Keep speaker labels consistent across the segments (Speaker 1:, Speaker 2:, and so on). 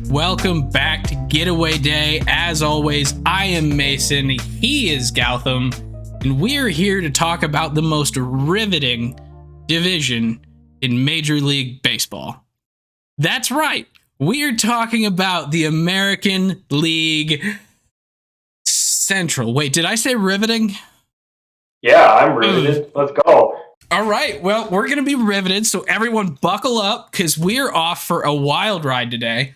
Speaker 1: Welcome back to Getaway Day. As always, I am Mason, he is Gautam, and we're here to talk about the most riveting division in Major League Baseball. That's right, we're talking about the American League Central. Wait, did I say riveting?
Speaker 2: Yeah, I'm riveted. Let's go.
Speaker 1: All right, well, we're going to be riveted, so everyone buckle up because we're off for a wild ride today.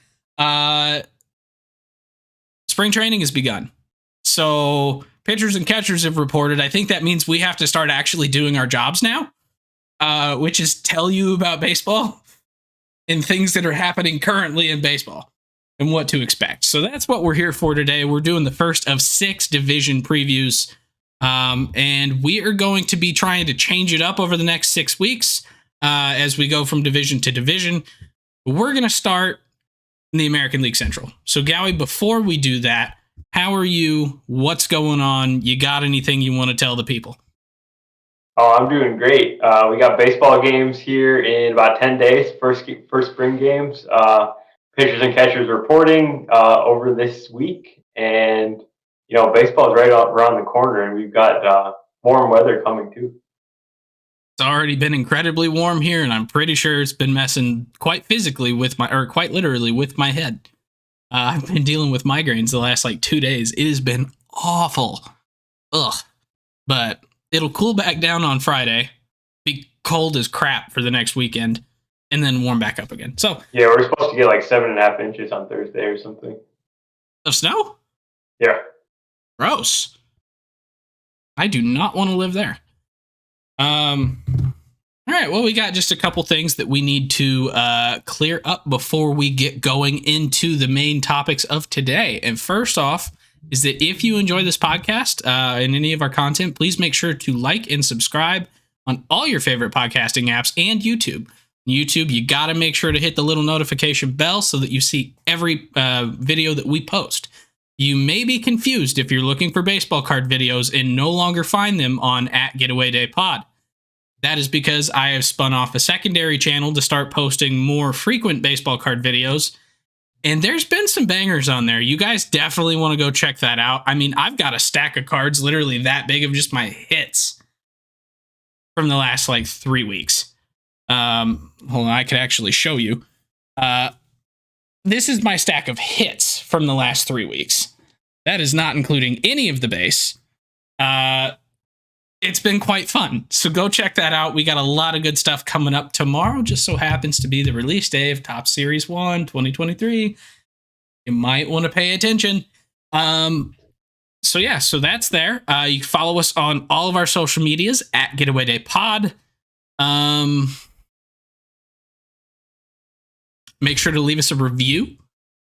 Speaker 1: Spring training has begun. So pitchers and catchers have reported. I think that means we have to start actually doing our jobs now, which is tell you about baseball and things that are happening currently in baseball and what to expect. So that's what we're here for today. We're doing the first of 6 division previews. And we are going to be trying to change it up over the next 6 weeks as we go from division to division. We're going to start in the American League Central. So, Gowie, before we do that, how are you? What's going on? You got anything you want to tell the people?
Speaker 2: Oh, I'm doing great. We got baseball games here in about 10 days, first spring games. Pitchers and catchers reporting over this week. And, you know, baseball is right around the corner, and we've got warm weather coming too.
Speaker 1: It's already been incredibly warm here, and I'm pretty sure it's been messing quite physically quite literally with my head. I've been dealing with migraines the last 2 days. It has been awful. Ugh. But it'll cool back down on Friday, be cold as crap for the next weekend, and then warm back up again. So
Speaker 2: yeah, we're supposed to get 7.5 inches on Thursday or something.
Speaker 1: Of snow?
Speaker 2: Yeah.
Speaker 1: Gross. I do not want to live there. All right, well, we got just a couple things that we need to clear up before we get going into the main topics of today. And first off is that if you enjoy this podcast and any of our content, please make sure to like and subscribe on all your favorite podcasting apps and YouTube. YouTube, you got to make sure to hit the little notification bell so that you see every video that we post. You may be confused if you're looking for baseball card videos and no longer find them on @GetawayDayPod. That is because I have spun off a secondary channel to start posting more frequent baseball card videos. And there's been some bangers on there. You guys definitely want to go check that out. I mean, I've got a stack of cards literally that big of just my hits from the last 3 weeks. Hold on, I could actually show you. This is my stack of hits from the last 3 weeks. That is not including any of the base. It's been quite fun. So go check that out. We got a lot of good stuff coming up tomorrow. Just so happens to be the release day of Top Series 1 2023. You might want to pay attention. So that's there. You can follow us on all of our social medias @GetawayDayPod. Make sure to leave us a review.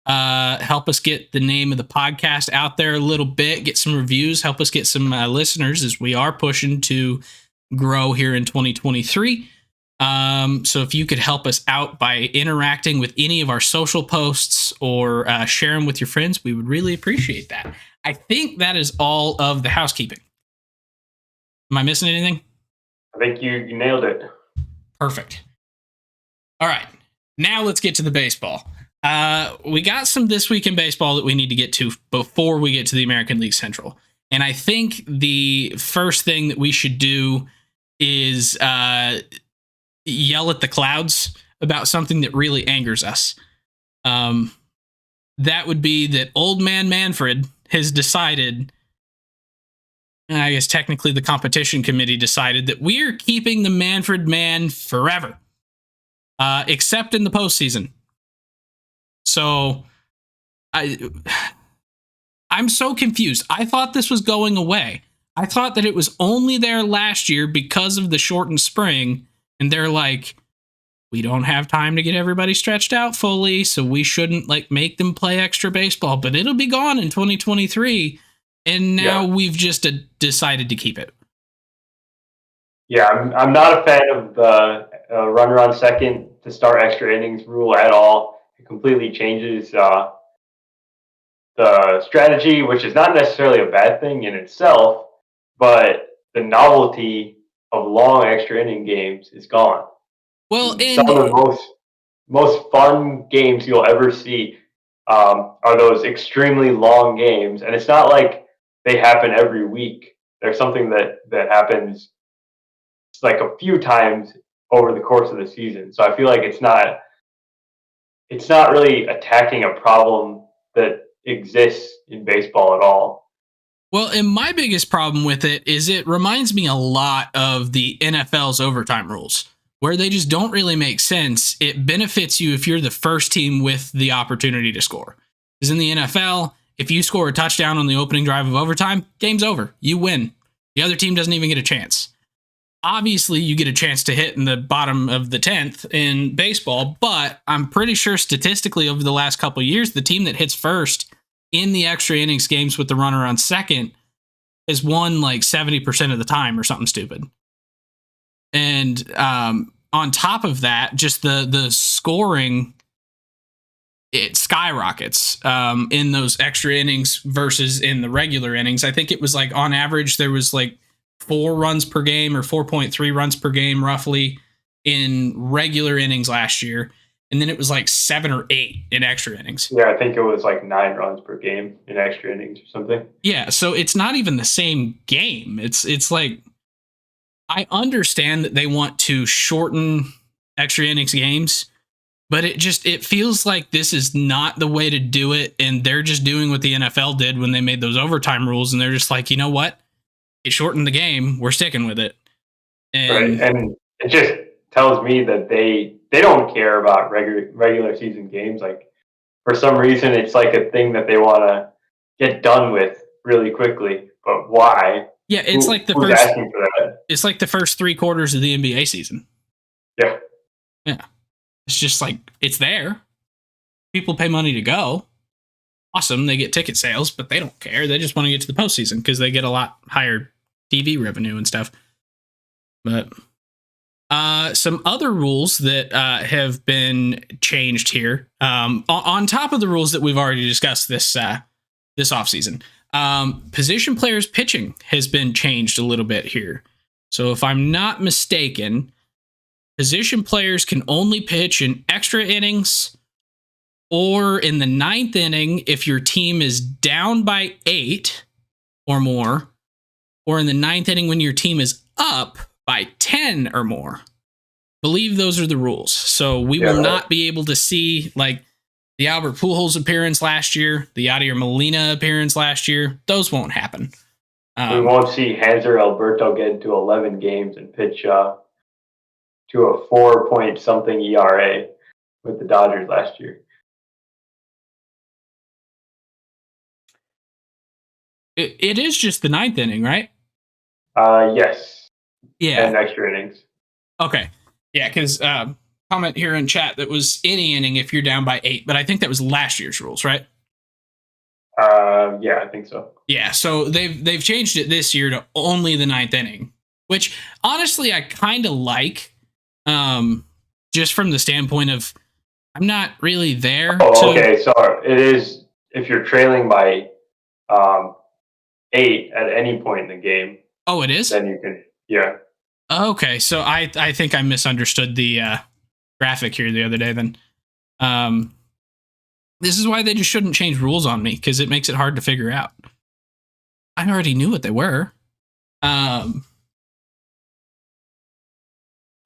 Speaker 1: Help us get the name of the podcast out there a little bit, get some reviews, help us get some listeners as we are pushing to grow here in 2023. So if you could help us out by interacting with any of our social posts or share them with your friends, we would really appreciate that. I think that is all of the housekeeping. Am I missing anything?
Speaker 2: I think you nailed it.
Speaker 1: Perfect. All right, now let's get to the baseball. We got some This Week in Baseball that we need to get to before we get to the American League Central. And I think the first thing that we should do is yell at the clouds about something that really angers us. That would be that Old Man Manfred has decided, I guess technically the competition committee decided, that we're keeping the Manfred Man forever, except in the postseason. So I'm so confused. I thought this was going away. I thought that it was only there last year because of the shortened spring. And they're like, we don't have time to get everybody stretched out fully, so we shouldn't make them play extra baseball. But it'll be gone in 2023. And now we've just decided to keep it.
Speaker 2: Yeah, I'm not a fan of the runner on second to start extra innings rule at all. It completely changes the strategy, which is not necessarily a bad thing in itself, but the novelty of long extra inning games is gone.
Speaker 1: Well,
Speaker 2: some of the most fun games you'll ever see are those extremely long games, and it's not like they happen every week. There's something that happens like a few times over the course of the season. So I feel like it's not really attacking a problem that exists in baseball at all.
Speaker 1: Well, and my biggest problem with it is it reminds me a lot of the NFL's overtime rules, where they just don't really make sense. It benefits you if you're the first team with the opportunity to score. Because in the NFL, if you score a touchdown on the opening drive of overtime, game's over. You win. The other team doesn't even get a chance. Obviously, you get a chance to hit in the bottom of the 10th in baseball, but I'm pretty sure statistically over the last couple of years, the team that hits first in the extra innings games with the runner on second has won like 70% of the time or something stupid. And on top of that, just the scoring, it skyrockets in those extra innings versus in the regular innings. I think it was like on average, there was like 4 runs per game or 4.3 runs per game roughly in regular innings last year. And then it was like 7 or 8 in extra innings.
Speaker 2: Yeah, I think it was like 9 runs per game in extra innings or something.
Speaker 1: Yeah, so it's not even the same game. It's like, I understand that they want to shorten extra innings games, but it feels like this is not the way to do it, and they're just doing what the NFL did when they made those overtime rules, and they're just like, you know what? It shortened the game. We're sticking with it.
Speaker 2: Right, and it just tells me that they don't care about regular season games. Like for some reason, it's like a thing that they want to get done with really quickly. But why?
Speaker 1: Yeah, it's like
Speaker 2: who's asking for that?
Speaker 1: It's like the first 3 quarters of the NBA season.
Speaker 2: Yeah.
Speaker 1: Yeah. It's just like, it's there. People pay money to go. Awesome. They get ticket sales, but they don't care. They just want to get to the postseason because they get a lot higher TV revenue and stuff. But some other rules that have been changed here, on top of the rules that we've already discussed this offseason, position players pitching has been changed a little bit here. So if I'm not mistaken, position players can only pitch in extra innings or in the 9th inning if your team is down by 8 or more, or in the 9th inning when your team is up by 10 or more. Believe those are the rules. So we will not be able to see like the Albert Pujols appearance last year, the Yadier Molina appearance last year. Those won't happen.
Speaker 2: We won't see Hanser Alberto get into 11 games and pitch to a 4-point-something ERA with the Dodgers last year.
Speaker 1: It is just the 9th inning, right?
Speaker 2: Yes.
Speaker 1: Yeah.
Speaker 2: And extra innings.
Speaker 1: Okay. Yeah, because comment here in chat that was any inning if you're down by 8, but I think that was last year's rules, right?
Speaker 2: Yeah, I think so.
Speaker 1: Yeah, so they've changed it this year to only the 9th inning, which honestly I kind of like, just from the standpoint of I'm not really there.
Speaker 2: Okay, so it is if you're trailing by 8 at any point in the game.
Speaker 1: Oh, it is?
Speaker 2: Then you can, yeah.
Speaker 1: Okay, so I think I misunderstood the graphic here the other day then. This is why they just shouldn't change rules on me, because it makes it hard to figure out. I already knew what they were. But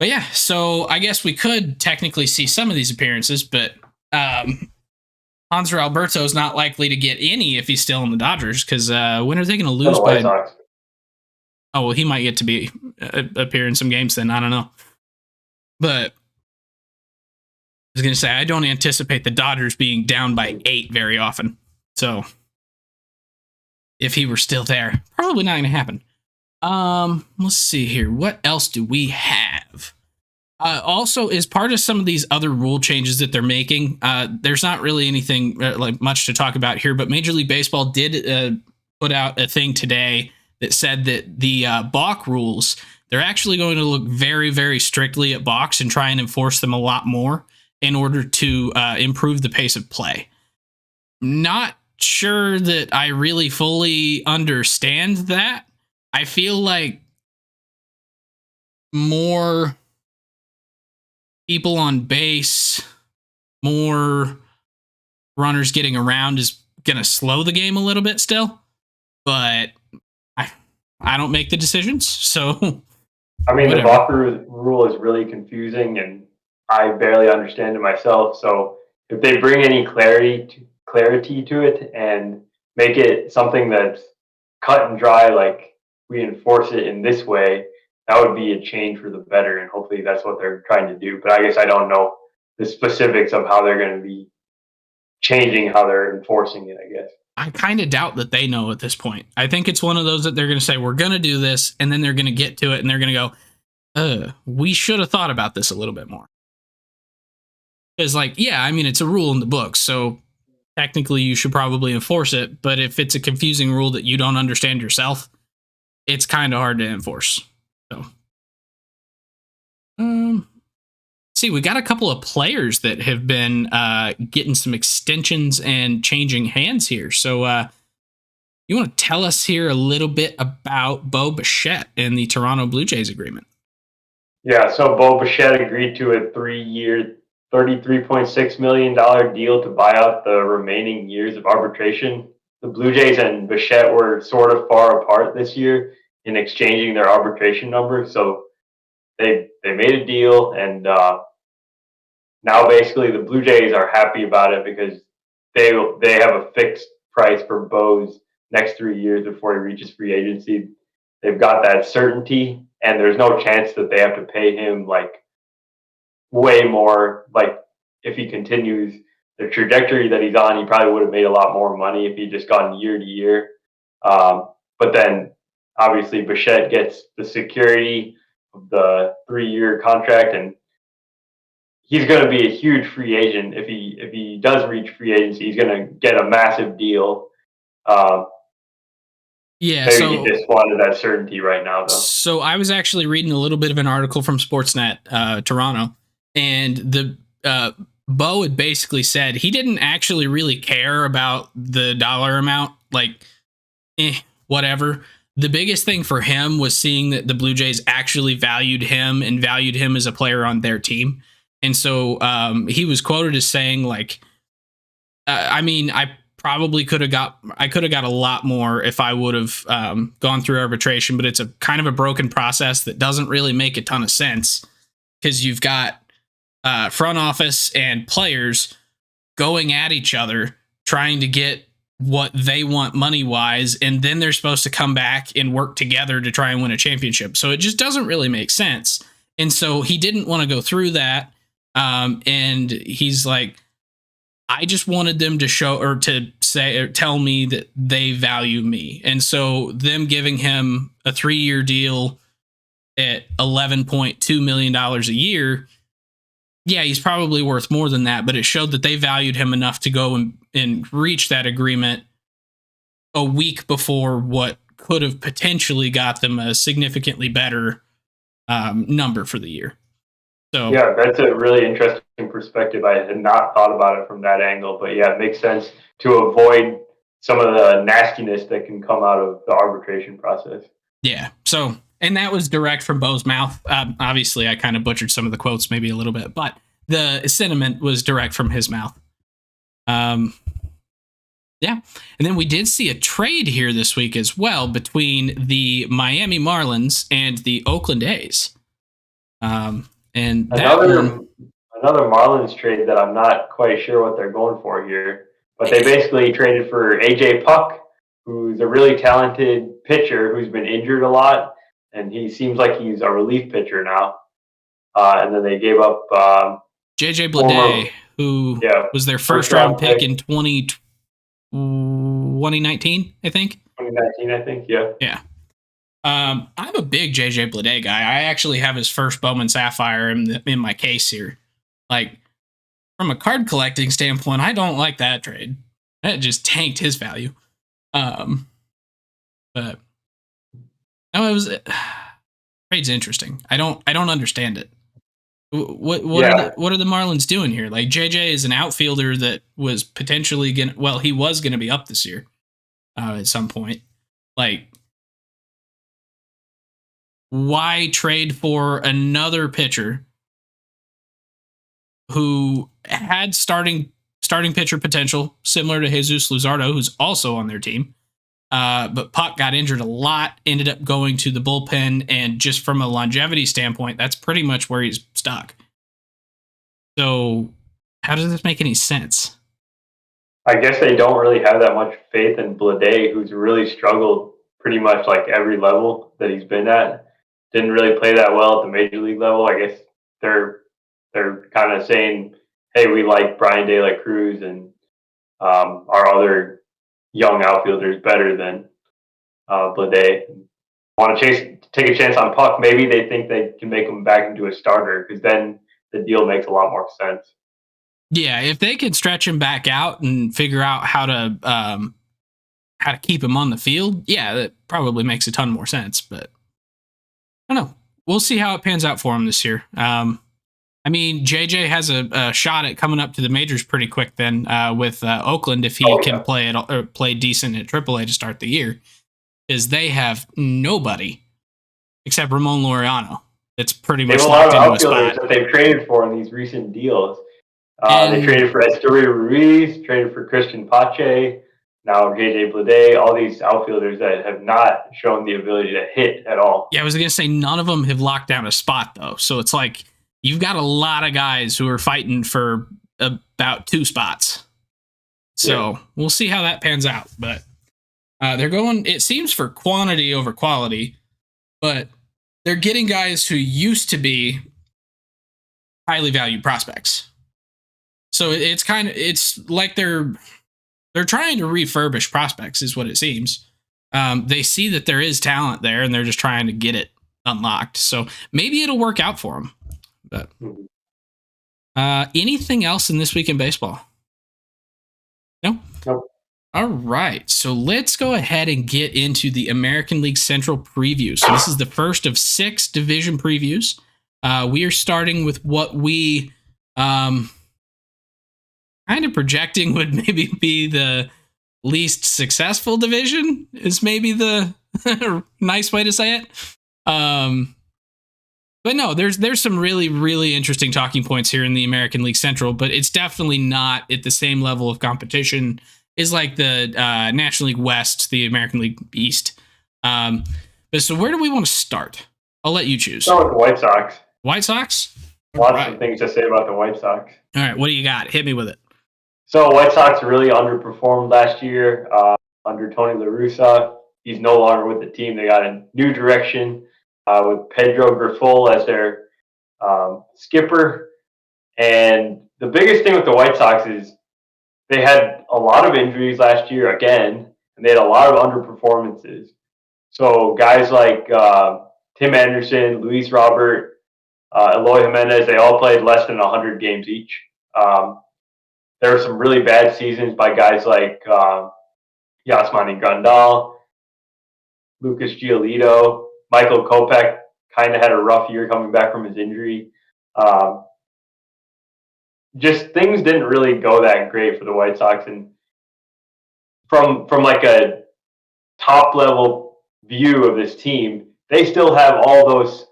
Speaker 1: yeah, so I guess we could technically see some of these appearances, but Hanser Alberto is not likely to get any if he's still in the Dodgers, because when are they going to lose by?
Speaker 2: Sox.
Speaker 1: Oh, well, he might get to be appear in some games then. I don't know. But I was going to say, I don't anticipate the Dodgers being down by 8 very often. So if he were still there, probably not going to happen. Let's see here. What else do we have? Also, as part of some of these other rule changes that they're making, there's not really anything like much to talk about here, but Major League Baseball did put out a thing today that said that the balk rules, they're actually going to look very, very strictly at balks and try and enforce them a lot more in order to improve the pace of play. Not sure that I really fully understand that. I feel like more people on base, more runners getting around is going to slow the game a little bit still, but I don't make the decisions, so
Speaker 2: I mean,
Speaker 1: whatever.
Speaker 2: the Balker rule is really confusing, and I barely understand it myself. So if they bring any clarity to it and make it something that's cut and dry, like we enforce it in this way, that would be a change for the better, and hopefully that's what they're trying to do. But I guess I don't know the specifics of how they're going to be changing how they're enforcing it, I guess.
Speaker 1: I kind of doubt that they know at this point. I think it's one of those that they're going to say, we're going to do this, and then they're going to get to it, and they're going to go, we should have thought about this a little bit more. Because, like, yeah, I mean, it's a rule in the book, so technically you should probably enforce it, but if it's a confusing rule that you don't understand yourself, it's kind of hard to enforce. So, see, we got a couple of players that have been getting some extensions and changing hands here. So, you want to tell us here a little bit about Bo Bichette and the Toronto Blue Jays agreement?
Speaker 2: Yeah, so Bo Bichette agreed to a 3-year, $33.6 million deal to buy out the remaining years of arbitration. The Blue Jays and Bichette were sort of far apart this year in exchanging their arbitration number. So they made a deal, and now basically the Blue Jays are happy about it because they have a fixed price for Bo's next 3 years before he reaches free agency. They've got that certainty, and there's no chance that they have to pay him like way more. Like if he continues the trajectory that he's on, he probably would have made a lot more money if he just gone year to year. But then obviously Bichette gets the security of the 3-year contract, and he's going to be a huge free agent if he does reach free agency. He's going to get a massive deal.
Speaker 1: Yeah,
Speaker 2: maybe
Speaker 1: so
Speaker 2: he just wanted that certainty right now, though.
Speaker 1: So I was actually reading a little bit of an article from Sportsnet Toronto, and the Bo had basically said he didn't actually really care about the dollar amount, like, whatever. The biggest thing for him was seeing that the Blue Jays actually valued him and valued him as a player on their team. And so he was quoted as saying, like, I mean, I could have got a lot more if I would have gone through arbitration, but it's a kind of a broken process that doesn't really make a ton of sense because you've got front office and players going at each other trying to get what they want money wise, and then they're supposed to come back and work together to try and win a championship. So it just doesn't really make sense. And so he didn't want to go through that. And he's like, I just wanted them to show or to say or tell me that they value me. And so them giving him a 3-year deal at $11.2 million a year, yeah, he's probably worth more than that, but it showed that they valued him enough to go and reach that agreement a week before what could have potentially got them a significantly better number for the year. So
Speaker 2: yeah, that's a really interesting perspective. I had not thought about it from that angle, but yeah, it makes sense to avoid some of the nastiness that can come out of the arbitration process.
Speaker 1: Yeah. So, and that was direct from Bo's mouth. Obviously, I kind of butchered some of the quotes maybe a little bit, but the sentiment was direct from his mouth. Yeah. And then we did see a trade here this week as well between the Miami Marlins and the Oakland A's. And
Speaker 2: another Marlins trade that I'm not quite sure what they're going for here, but they basically traded for AJ Puck, who's a really talented pitcher who's been injured a lot, and he seems like he's a relief pitcher now. And then they gave up
Speaker 1: JJ Bleday, who was their first round pick in 2019, I think.
Speaker 2: 2019, I think, yeah.
Speaker 1: Yeah. I'm a big JJ Bleday guy. I actually have his first Bowman Sapphire in my case here. Like, from a card collecting standpoint, I don't like that trade. That just tanked his value. But no, it was trade's interesting. I don't understand it. What are the Marlins doing here? Like, JJ is an outfielder that was potentially he was gonna be up this year at some point. Like, why trade for another pitcher who had starting starting pitcher potential, similar to Jesus Luzardo, who's also on their team. But Puck got injured a lot, ended up going to the bullpen, and just from a longevity standpoint, that's pretty much where he's stuck. So how does this make any sense?
Speaker 2: I guess they don't really have that much faith in Blade, who's really struggled pretty much like every level that he's been at. Didn't really play that well at the major league level. I guess they're kind of saying, "Hey, we like Brian De La Cruz and our other young outfielders better than Blade. Want to take a chance on Puck? Maybe they think they can make him back into a starter because then the deal makes a lot more sense."
Speaker 1: Yeah, if they can stretch him back out and figure out how to keep him on the field, yeah, that probably makes a ton more sense. But I don't know. We'll see how it pans out for him this year. I mean, JJ has a shot at coming up to the majors pretty quick then with Oakland if he can play decent at AAA to start the year, because they have nobody except Ramon Laureano. It's pretty much locked into a spot
Speaker 2: that they've traded for in these recent deals. They traded for Esturio Ruiz, traded for Christian Pache, now JJ Bleday, all these outfielders that have not shown the ability to hit at all.
Speaker 1: Yeah, I was going to say none of them have locked down a spot, though. So it's like you've got a lot of guys who are fighting for about 2 spots. So we'll see how that pans out. But they're going, it seems, for quantity over quality, but they're getting guys who used to be highly valued prospects. So it's like they're trying to refurbish prospects is what it seems. They see that there is talent there and they're just trying to get it unlocked. So maybe it'll work out for them. But anything else in This Week in Baseball? No?
Speaker 2: Nope.
Speaker 1: All right. So let's go ahead and get into the American League Central preview. So this is the first of 6 division previews. We are starting with what we kind of projecting would maybe be the least successful division is maybe the nice way to say it. But no, there's some really, really interesting talking points here in the American League Central, but it's definitely not at the same level of competition as like the National League West, the American League East. But so where do we want to start? I'll let you choose.
Speaker 2: Start with the White Sox.
Speaker 1: White Sox?
Speaker 2: Lots of things to say about the White Sox.
Speaker 1: All right, what do you got? Hit me with it.
Speaker 2: So White Sox really underperformed last year under Tony La Russa. He's no longer with the team. They got a new direction with Pedro Grifol as their skipper. And the biggest thing with the White Sox is they had a lot of injuries last year again, and they had a lot of underperformances. So guys like Tim Anderson, Luis Robert, Eloy Jimenez, they all played less than 100 games each. There were some really bad seasons by guys like Yasmani Grandal, Lucas Giolito. Michael Kopech kind of had a rough year coming back from his injury. Just things didn't really go that great for the White Sox. And from like a top level view of this team, they still have all those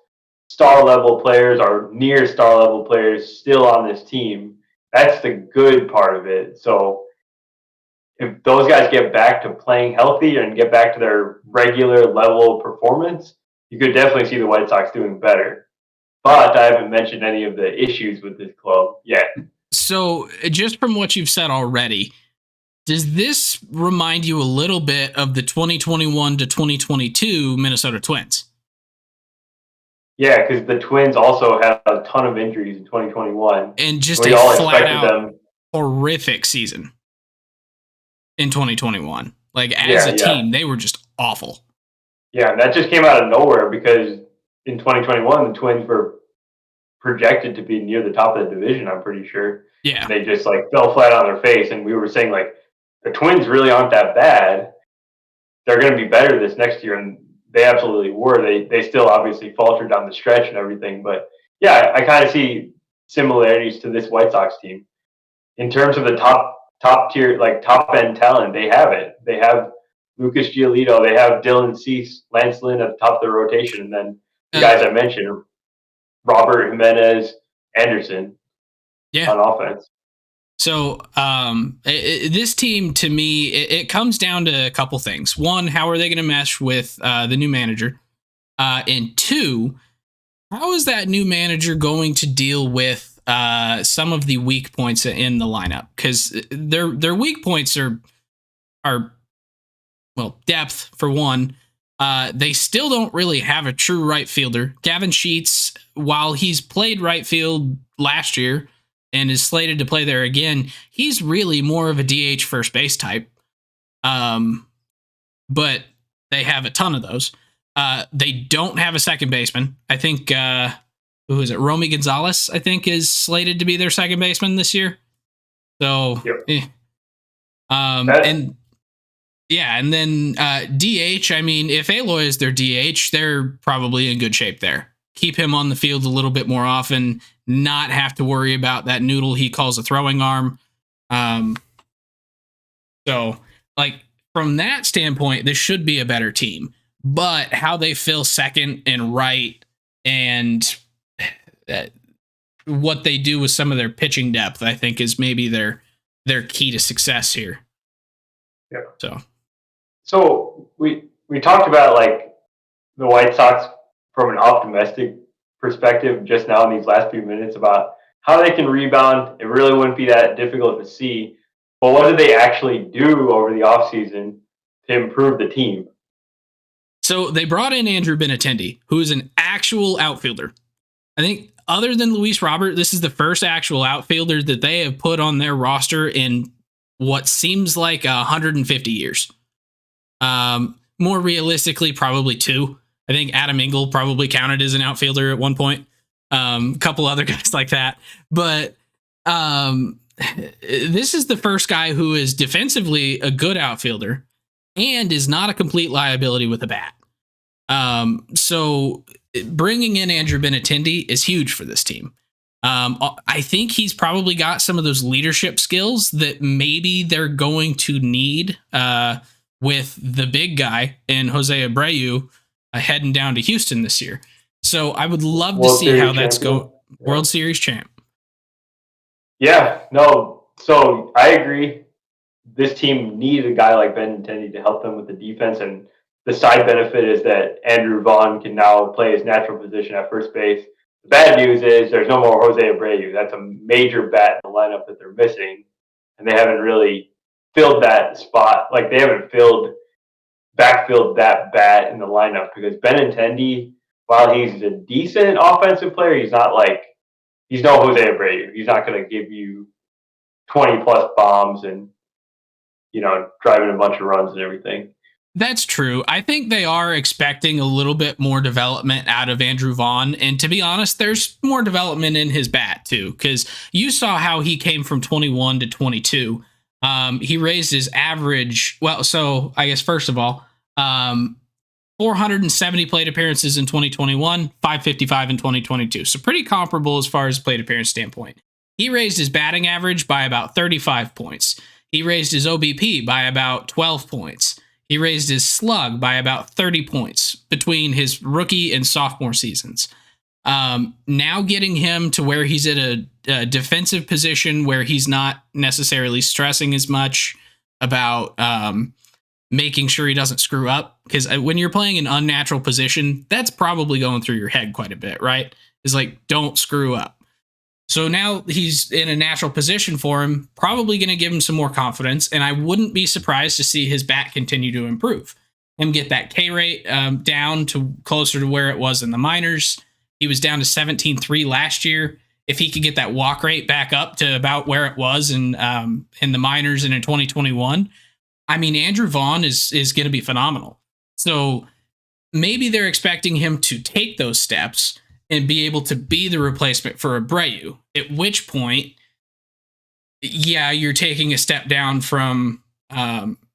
Speaker 2: star level players or near star level players still on this team. That's the good part of it. So if those guys get back to playing healthy and get back to their regular level of performance, you could definitely see the White Sox doing better. But I haven't mentioned any of the issues with this club yet.
Speaker 1: So just from what you've said already, does this remind you a little bit of the 2021 to 2022 Minnesota Twins?
Speaker 2: Yeah, because the Twins also had a ton of injuries in 2021.
Speaker 1: And just a flat-out horrific season in 2021. Like, as a team, they were just awful.
Speaker 2: Yeah, and that just came out of nowhere because in 2021, the Twins were projected to be near the top of the division, I'm pretty sure.
Speaker 1: Yeah.
Speaker 2: And they just, like, fell flat on their face, and we were saying, like, the Twins really aren't that bad. They're going to be better this next year, and they absolutely were. They still obviously faltered down the stretch and everything. But, yeah, I kind of see similarities to this White Sox team. In terms of the top tier, like top-end talent, they have it. They have Lucas Giolito. They have Dylan Cease, Lance Lynn at the top of the rotation. And then the guys I mentioned, Robert Jimenez, Anderson on offense.
Speaker 1: So this team, to me, it comes down to a couple things. One, how are they going to mesh with the new manager? And two, how is that new manager going to deal with some of the weak points in the lineup? Because their weak points are well, depth for one. They still don't really have a true right fielder. Gavin Sheets, while he's played right field last year and is slated to play there again, he's really more of a DH first base type. But they have a ton of those. They don't have a second baseman. I think who is it? Romy Gonzalez, I think, is slated to be their second baseman this year. So,
Speaker 2: Yep.
Speaker 1: and yeah, and then DH. I mean, if Aloy is their DH, they're probably in good shape there. Keep him on the field a little bit more often. Not have to worry about that noodle he calls a throwing arm. So, like from that standpoint, this should be a better team. But how they fill second and right, and what they do with some of their pitching depth, I think, is maybe their key to success here.
Speaker 2: Yeah. So we talked about like the White Sox from an optimistic perspective just now in these last few minutes about how they can rebound. It really wouldn't be that difficult to see. But what did they actually do over the offseason to improve the team?
Speaker 1: So they brought in Andrew Benintendi, who is an actual outfielder. I think other than Luis Robert, this is the first actual outfielder that they have put on their roster in what seems like 150 years. More realistically, probably 2. I think Adam Engel probably counted as an outfielder at one point. A couple other guys like that. But this is the first guy who is defensively a good outfielder and is not a complete liability with a bat. So bringing in Andrew Benintendi is huge for this team. I think he's probably got some of those leadership skills that maybe they're going to need with the big guy in Jose Abreu heading down to Houston this year. So I would love to see how that's going. World Series champ.
Speaker 2: Yeah, no. So I agree. This team needed a guy like Benintendi to help them with the defense, and the side benefit is that Andrew Vaughn can now play his natural position at first base. The bad news is there's no more Jose Abreu. That's a major bat in the lineup that they're missing, and they haven't really filled that spot. Like they haven't backfilled that bat in the lineup because Benintendi, while he's a decent offensive player, he's not like he's no Jose Abreu. He's not going to give you 20 plus bombs and driving a bunch of runs and everything.
Speaker 1: That's true. I think they are expecting a little bit more development out of Andrew Vaughn. And to be honest, there's more development in his bat, too, because you saw how he came from 21 to 22. He raised his average. Well, so I guess, first of all, 470 plate appearances in 2021, 555 in 2022. So pretty comparable as far as plate appearance standpoint. He raised his batting average by about 35 points. He raised his OBP by about 12 points. He raised his slug by about 30 points between his rookie and sophomore seasons. Now getting him to where he's at a defensive position where he's not necessarily stressing as much about making sure he doesn't screw up. Because when you're playing an unnatural position, that's probably going through your head quite a bit, right? It's like, don't screw up. So now he's in a natural position for him, probably going to give him some more confidence. And I wouldn't be surprised to see his bat continue to improve. Him get that K rate down to closer to where it was in the minors. He was down to 17.3 last year. If he could get that walk rate back up to about where it was in the minors and in 2021, I mean, Andrew Vaughn is going to be phenomenal. So maybe they're expecting him to take those steps and be able to be the replacement for Abreu, at which point, yeah, you're taking a step down from,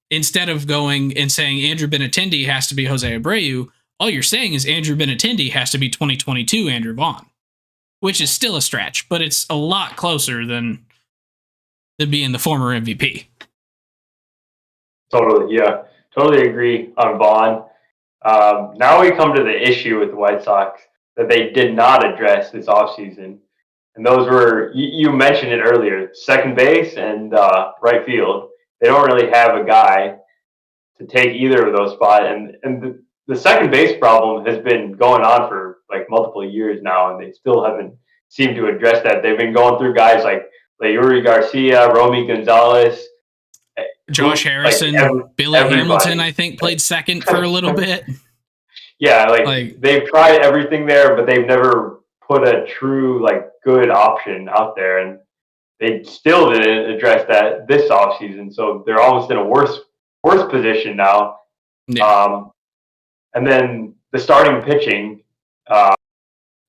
Speaker 1: instead of going and saying Andrew Benintendi has to be Jose Abreu, all you're saying is Andrew Benintendi has to be 2022 Andrew Vaughn, which is still a stretch, but it's a lot closer than being the former MVP.
Speaker 2: Totally, yeah. Totally agree on Vaughn. Now we come to the issue with the White Sox that they did not address this offseason. And those were, you mentioned it earlier, second base and right field. They don't really have a guy to take either of those spots. And the second base problem has been going on for like multiple years now, and they still haven't seemed to address that. They've been going through guys like Yuri Garcia, Romy Gonzalez,
Speaker 1: Josh Harrison, Billy Hamilton, I think, played second for a little bit.
Speaker 2: Yeah, like they've tried everything there, but they've never put a true like good option out there, and they still didn't address that this offseason. So they're almost in a worse position now. Yeah. And then the starting pitching,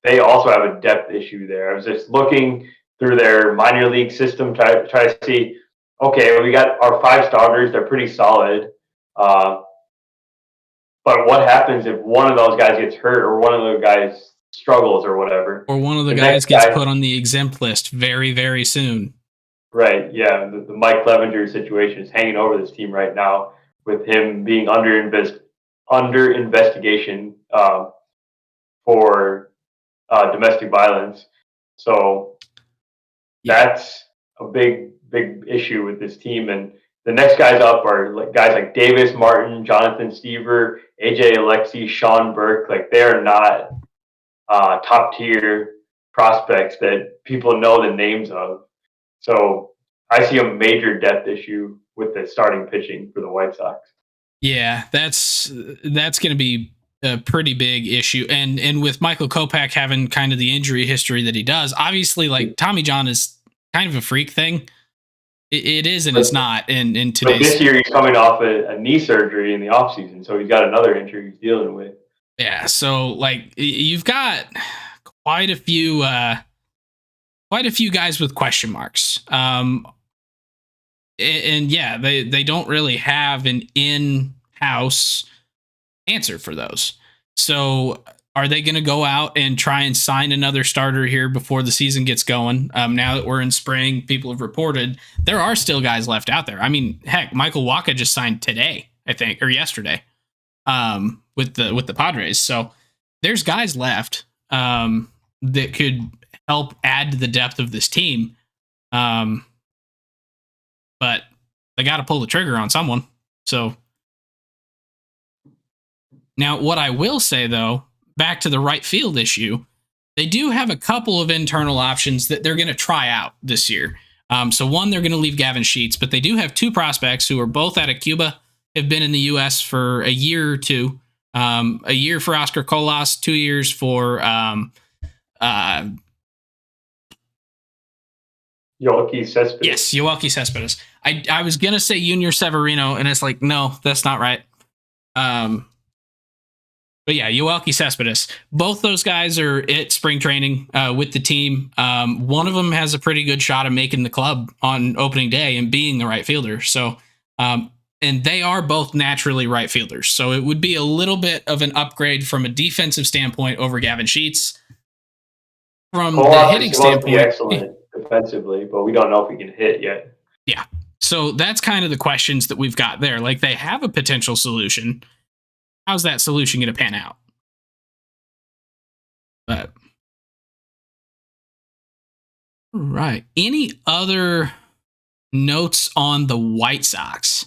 Speaker 2: they also have a depth issue there. I was just looking through their minor league system, try to see. Okay, we got our 5 starters; they're pretty solid. But what happens if one of those guys gets hurt, or one of those guys struggles, or whatever?
Speaker 1: Or one of the guys gets put on the exempt list very, very soon.
Speaker 2: Right, yeah. The Mike Clevenger situation is hanging over this team right now, with him being under investigation for domestic violence. So that's a big issue with this team. And the next guys up are like guys like Davis Martin, Jonathan Stever, AJ Alexi, Sean Burke. Like, they're not top tier prospects that people know the names of. So I see a major depth issue with the starting pitching for the White Sox.
Speaker 1: Yeah, that's going to be a pretty big issue. And with Michael Kopech having kind of the injury history that he does, obviously, like, Tommy John is kind of a freak thing. It is and it's not in today's.
Speaker 2: But this year he's coming off a knee surgery in the offseason, so he's got another injury he's dealing with.
Speaker 1: Yeah, so like you've got quite a few guys with question marks. And yeah, they don't really have an in-house answer for those. So are they going to go out and try and sign another starter here before the season gets going? Now that we're in spring, people have reported there are still guys left out there. I mean, heck, Michael Wacha just signed today, I think, or yesterday, with the Padres. So there's guys left that could help add to the depth of this team. But they got to pull the trigger on someone. So now what I will say, though, back to the right field issue, they do have a couple of internal options that they're going to try out this year. So one, they're going to leave Gavin Sheets, but they do have 2 prospects who are both out of Cuba, have been in the U.S. for a year or 2. A year for Oscar Colas, 2 years for
Speaker 2: Yoelqui Cespedes.
Speaker 1: Yes, Yoelqui Cespedes. I was going to say Junior Severino, and it's like, no, that's not right. But yeah, Yoelqui Cespedes. Both those guys are at spring training with the team. One of them has a pretty good shot of making the club on opening day and being the right fielder. So, and they are both naturally right fielders. So it would be a little bit of an upgrade from a defensive standpoint over Gavin Sheets. From the hitting standpoint,
Speaker 2: excellent defensively, but we don't know if he can hit yet.
Speaker 1: Yeah. So that's kind of the questions that we've got there. Like, they have a potential solution. How's that solution going to pan out? But all right. Any other notes on the White Sox?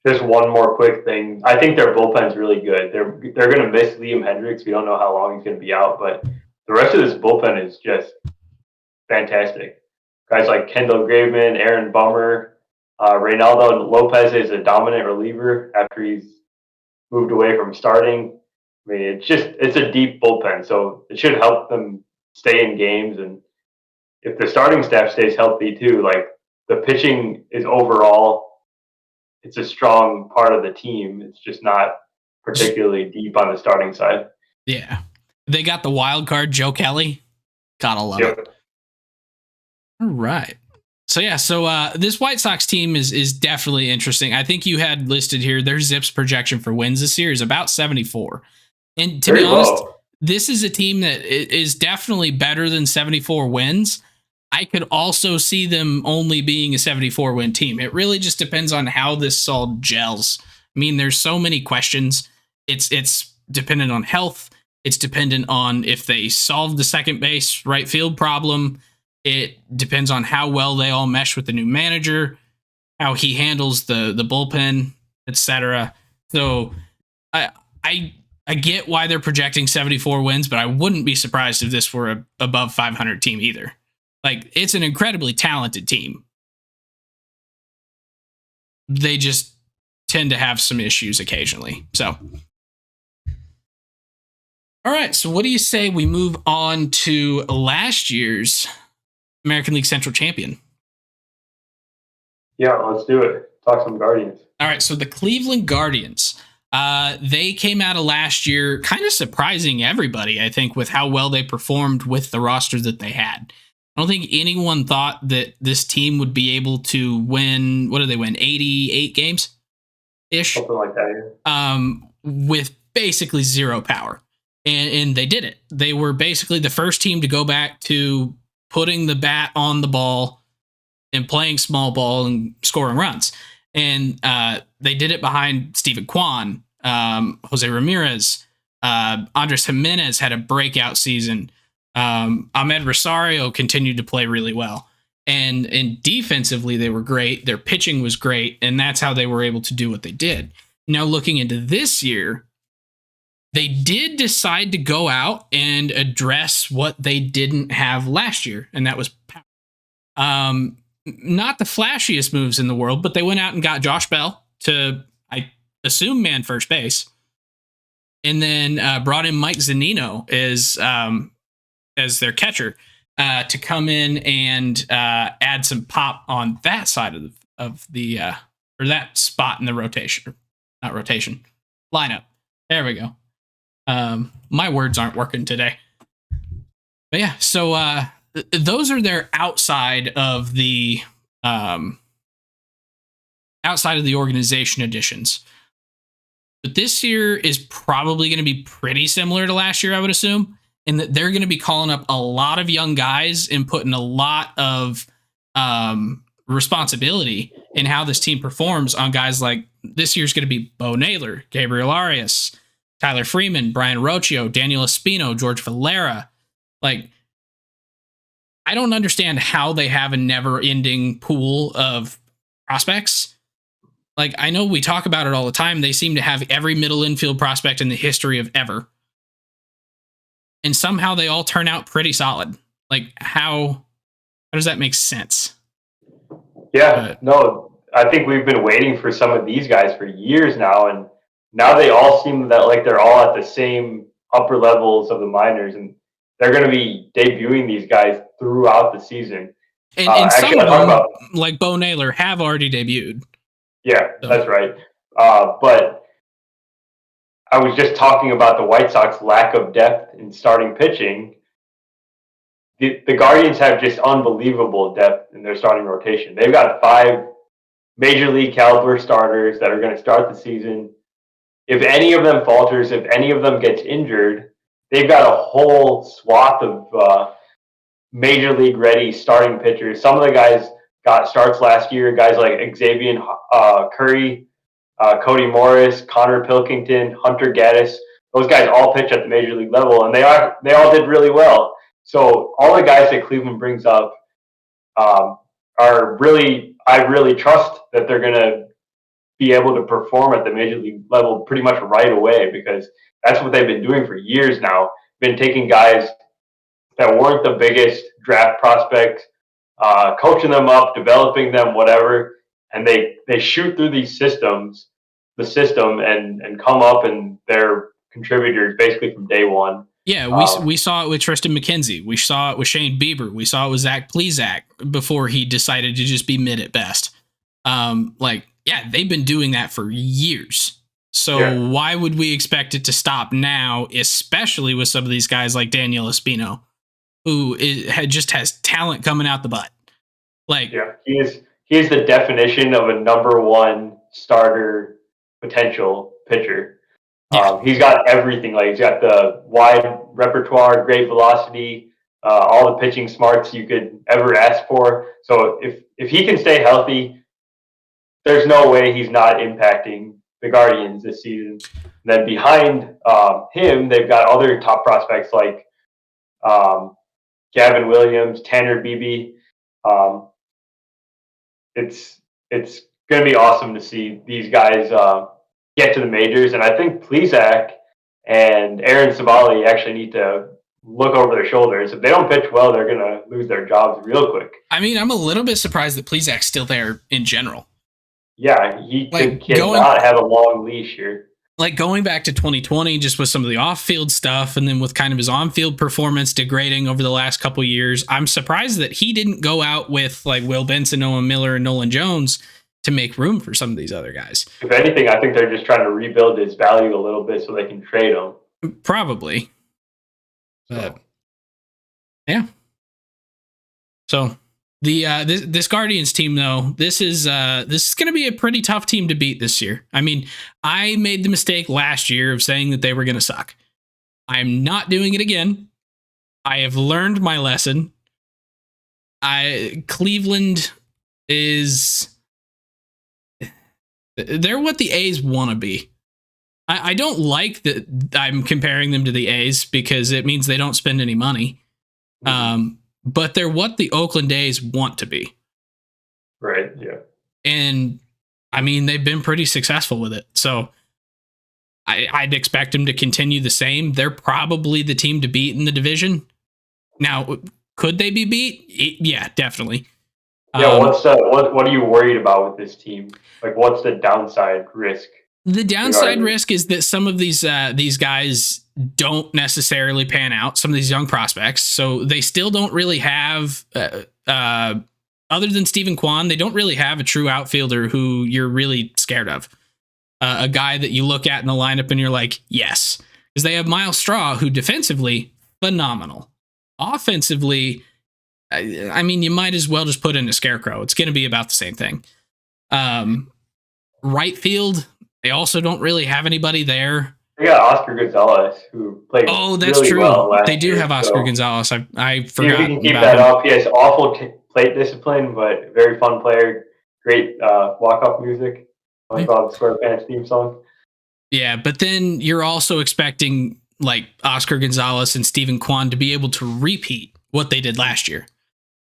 Speaker 2: Just one more quick thing. I think their bullpen's really good. They're going to miss Liam Hendricks. We don't know how long he's going to be out, but the rest of this bullpen is just fantastic. Guys like Kendall Graveman, Aaron Bummer, Reynaldo Lopez is a dominant reliever after he's moved away from starting. I mean, it's a deep bullpen, so it should help them stay in games. And if the starting staff stays healthy too, like, the pitching is overall, it's a strong part of the team. It's just not particularly deep on the starting side.
Speaker 1: Yeah. They got the wild card, Joe Kelly. Gotta love it. All right. So yeah, this White Sox team is definitely interesting. I think you had listed here their ZiPS projection for wins this year is about 74. And to be honest, this is a team that is definitely better than 74 wins. I could also see them only being a 74 win team. It really just depends on how this all gels. I mean, there's so many questions. It's dependent on health. It's dependent on if they solve the second base right field problem. It depends on how well they all mesh with the new manager, how he handles the bullpen, etc. So I I I get why they're projecting 74 wins, but I wouldn't be surprised if this were a above 500 team either. Like, it's an incredibly talented team. They just tend to have some issues occasionally. So, all right. So, what do you say we move on to last year's American League Central champion?
Speaker 2: Yeah, let's do it. Talk some Guardians.
Speaker 1: All right. So, the Cleveland Guardians. They came out of last year kind of surprising everybody, I think, with how well they performed with the roster that they had. I don't think anyone thought that this team would be able to win. What did they win? 88 games ish?
Speaker 2: Something like that. Yeah.
Speaker 1: With basically zero power. And they did it. They were basically the first team to go back to putting the bat on the ball and playing small ball and scoring runs. And they did it behind Steven Kwan, Jose Ramirez, Andres Jimenez had a breakout season. Ahmed Rosario continued to play really well. And defensively, they were great. Their pitching was great. And that's how they were able to do what they did. Now, looking into this year, they did decide to go out and address what they didn't have last year, and that was power. Not the flashiest moves in the world, but they went out and got Josh Bell to, I assume, man first base, and then brought in Mike Zunino as their catcher to come in and add some pop on that side of the or that spot in the rotation, not rotation, lineup. There we go. My words aren't working today. But yeah, so those are their outside of the organization additions. But this year is probably going to be pretty similar to last year, I would assume, in that they're going to be calling up a lot of young guys and putting a lot of responsibility in how this team performs on guys like this year's going to be Bo Naylor, Gabriel Arias, Tyler Freeman, Brian Rocchio, Daniel Espino, George Valera. Like, I don't understand how they have a never-ending pool of prospects. Like, I know we talk about it all the time. They seem to have every middle infield prospect in the history of ever. And somehow they all turn out pretty solid. Like, how does that make sense?
Speaker 2: Yeah, no, I think we've been waiting for some of these guys for years now, and now they all seem that like they're all at the same upper levels of the minors, and they're going to be debuting these guys throughout the season.
Speaker 1: And some of them, like Bo Naylor, have already debuted.
Speaker 2: Yeah, so. That's right. But I was just talking about the White Sox lack of depth in starting pitching. The Guardians have just unbelievable depth in their starting rotation. They've got 5 major league caliber starters that are going to start the season. If any of them falters, if any of them gets injured, they've got a whole swath of major league ready starting pitchers. Some of the guys got starts last year, guys like Xavier Curry, Cody Morris, Connor Pilkington, Hunter Gaddis. Those guys all pitch at the major league level, and they all did really well. So all the guys that Cleveland brings up are really, I really trust that they're going to be able to perform at the major league level pretty much right away, because that's what they've been doing for years now. Been taking guys that weren't the biggest draft prospects, coaching them up, developing them, whatever, and they shoot through the system and come up, and they're contributors basically from day one.
Speaker 1: Yeah, we saw it with Tristan McKenzie. We saw it with Shane Bieber. We saw it with Zach Plesac before he decided to just be mid at best. Yeah, they've been doing that for years. So why would we expect it to stop now, especially with some of these guys like Daniel Espino, who just has talent coming out the butt? Like,
Speaker 2: yeah, he is the definition of a number 1 starter potential pitcher. Yeah. He's got everything. Like, he's got the wide repertoire, great velocity, all the pitching smarts you could ever ask for. So if he can stay healthy, there's no way he's not impacting the Guardians this season. And then behind him, they've got other top prospects like Gavin Williams, Tanner Beebe. Um, it's going to be awesome to see these guys get to the majors, and I think Plesac and Aaron Savali actually need to look over their shoulders. If they don't pitch well, they're going to lose their jobs real quick.
Speaker 1: I mean, I'm a little bit surprised that Plesac's still there in general.
Speaker 2: Yeah, he cannot have a long leash here.
Speaker 1: Like going back to 2020, just with some of the off-field stuff, and then with kind of his on-field performance degrading over the last couple years, I'm surprised that he didn't go out with like Will Benson, Noah Miller, and Nolan Jones to make room for some of these other guys.
Speaker 2: If anything, I think they're just trying to rebuild his value a little bit so they can trade him.
Speaker 1: Probably. But, yeah. So this Guardians team, though, this is going to be a pretty tough team to beat this year. I mean, I made the mistake last year of saying that they were going to suck. I'm not doing it again. I have learned my lesson. Cleveland is, they're what the A's want to be. I don't like that I'm comparing them to the A's because it means they don't spend any money. But they're what the Oakland A's want to be.
Speaker 2: Right, yeah.
Speaker 1: And, I mean, they've been pretty successful with it. So I'd expect them to continue the same. They're probably the team to beat in the division. Now, could they be beat? Yeah, definitely.
Speaker 2: Yeah, what are you worried about with this team? Like, what's the downside risk?
Speaker 1: The downside risk is that some of these guys don't necessarily pan out, some of these young prospects. So they still don't really have, other than Stephen Kwan, they don't really have a true outfielder who you're really scared of. A guy that you look at in the lineup and you're like, yes. Because they have Miles Straw, who defensively, phenomenal. Offensively, I mean, you might as well just put in a Scarecrow. It's going to be about the same thing. Right field, they also don't really have anybody there.
Speaker 2: They got Oscar Gonzalez, who played.
Speaker 1: Oh, that's
Speaker 2: really
Speaker 1: true.
Speaker 2: Well last
Speaker 1: they do
Speaker 2: year,
Speaker 1: have Oscar Gonzalez. I forgot.
Speaker 2: If he can keep that up, he has awful plate discipline, but very fun player. Great walk-off music. I call it SquarePants theme song.
Speaker 1: Yeah, but then you're also expecting like Oscar Gonzalez and Stephen Kwan to be able to repeat what they did last year.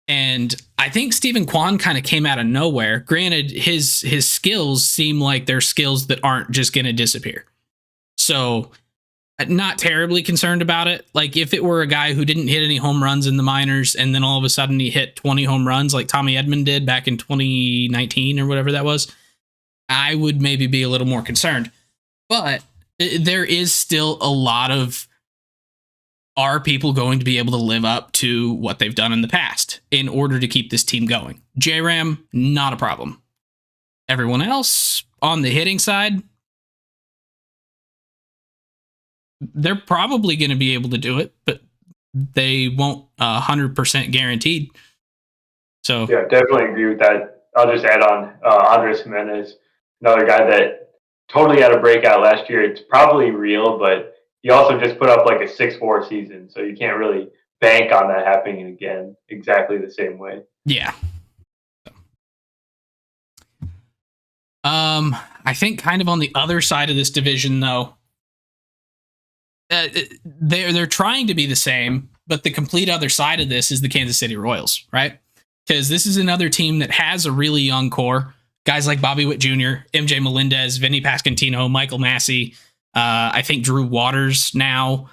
Speaker 1: And I think Stephen Kwan kind of came out of nowhere. Granted, his skills seem like they're skills that aren't just going to disappear. So not terribly concerned about it. Like if it were a guy who didn't hit any home runs in the minors and then all of a sudden he hit 20 home runs like Tommy Edman did back in 2019 or whatever that was, I would maybe be a little more concerned. But there is still a lot of, are people going to be able to live up to what they've done in the past in order to keep this team going? J-Ram, not a problem. Everyone else on the hitting side, they're probably going to be able to do it, but they won't 100% guaranteed. So
Speaker 2: yeah, definitely agree with that. I'll just add on Andres Jimenez, another guy that totally had a breakout last year. It's probably real, but he also just put up like a 6-4 season, so you can't really bank on that happening again exactly the same way.
Speaker 1: Yeah. I think kind of on the other side of this division, though, they're trying to be the same, but the complete other side of this is the Kansas City Royals, right? Because this is another team that has a really young core. Guys like Bobby Witt Jr., MJ Melendez, Vinny Pasquantino, Michael Massey, I think Drew Waters now,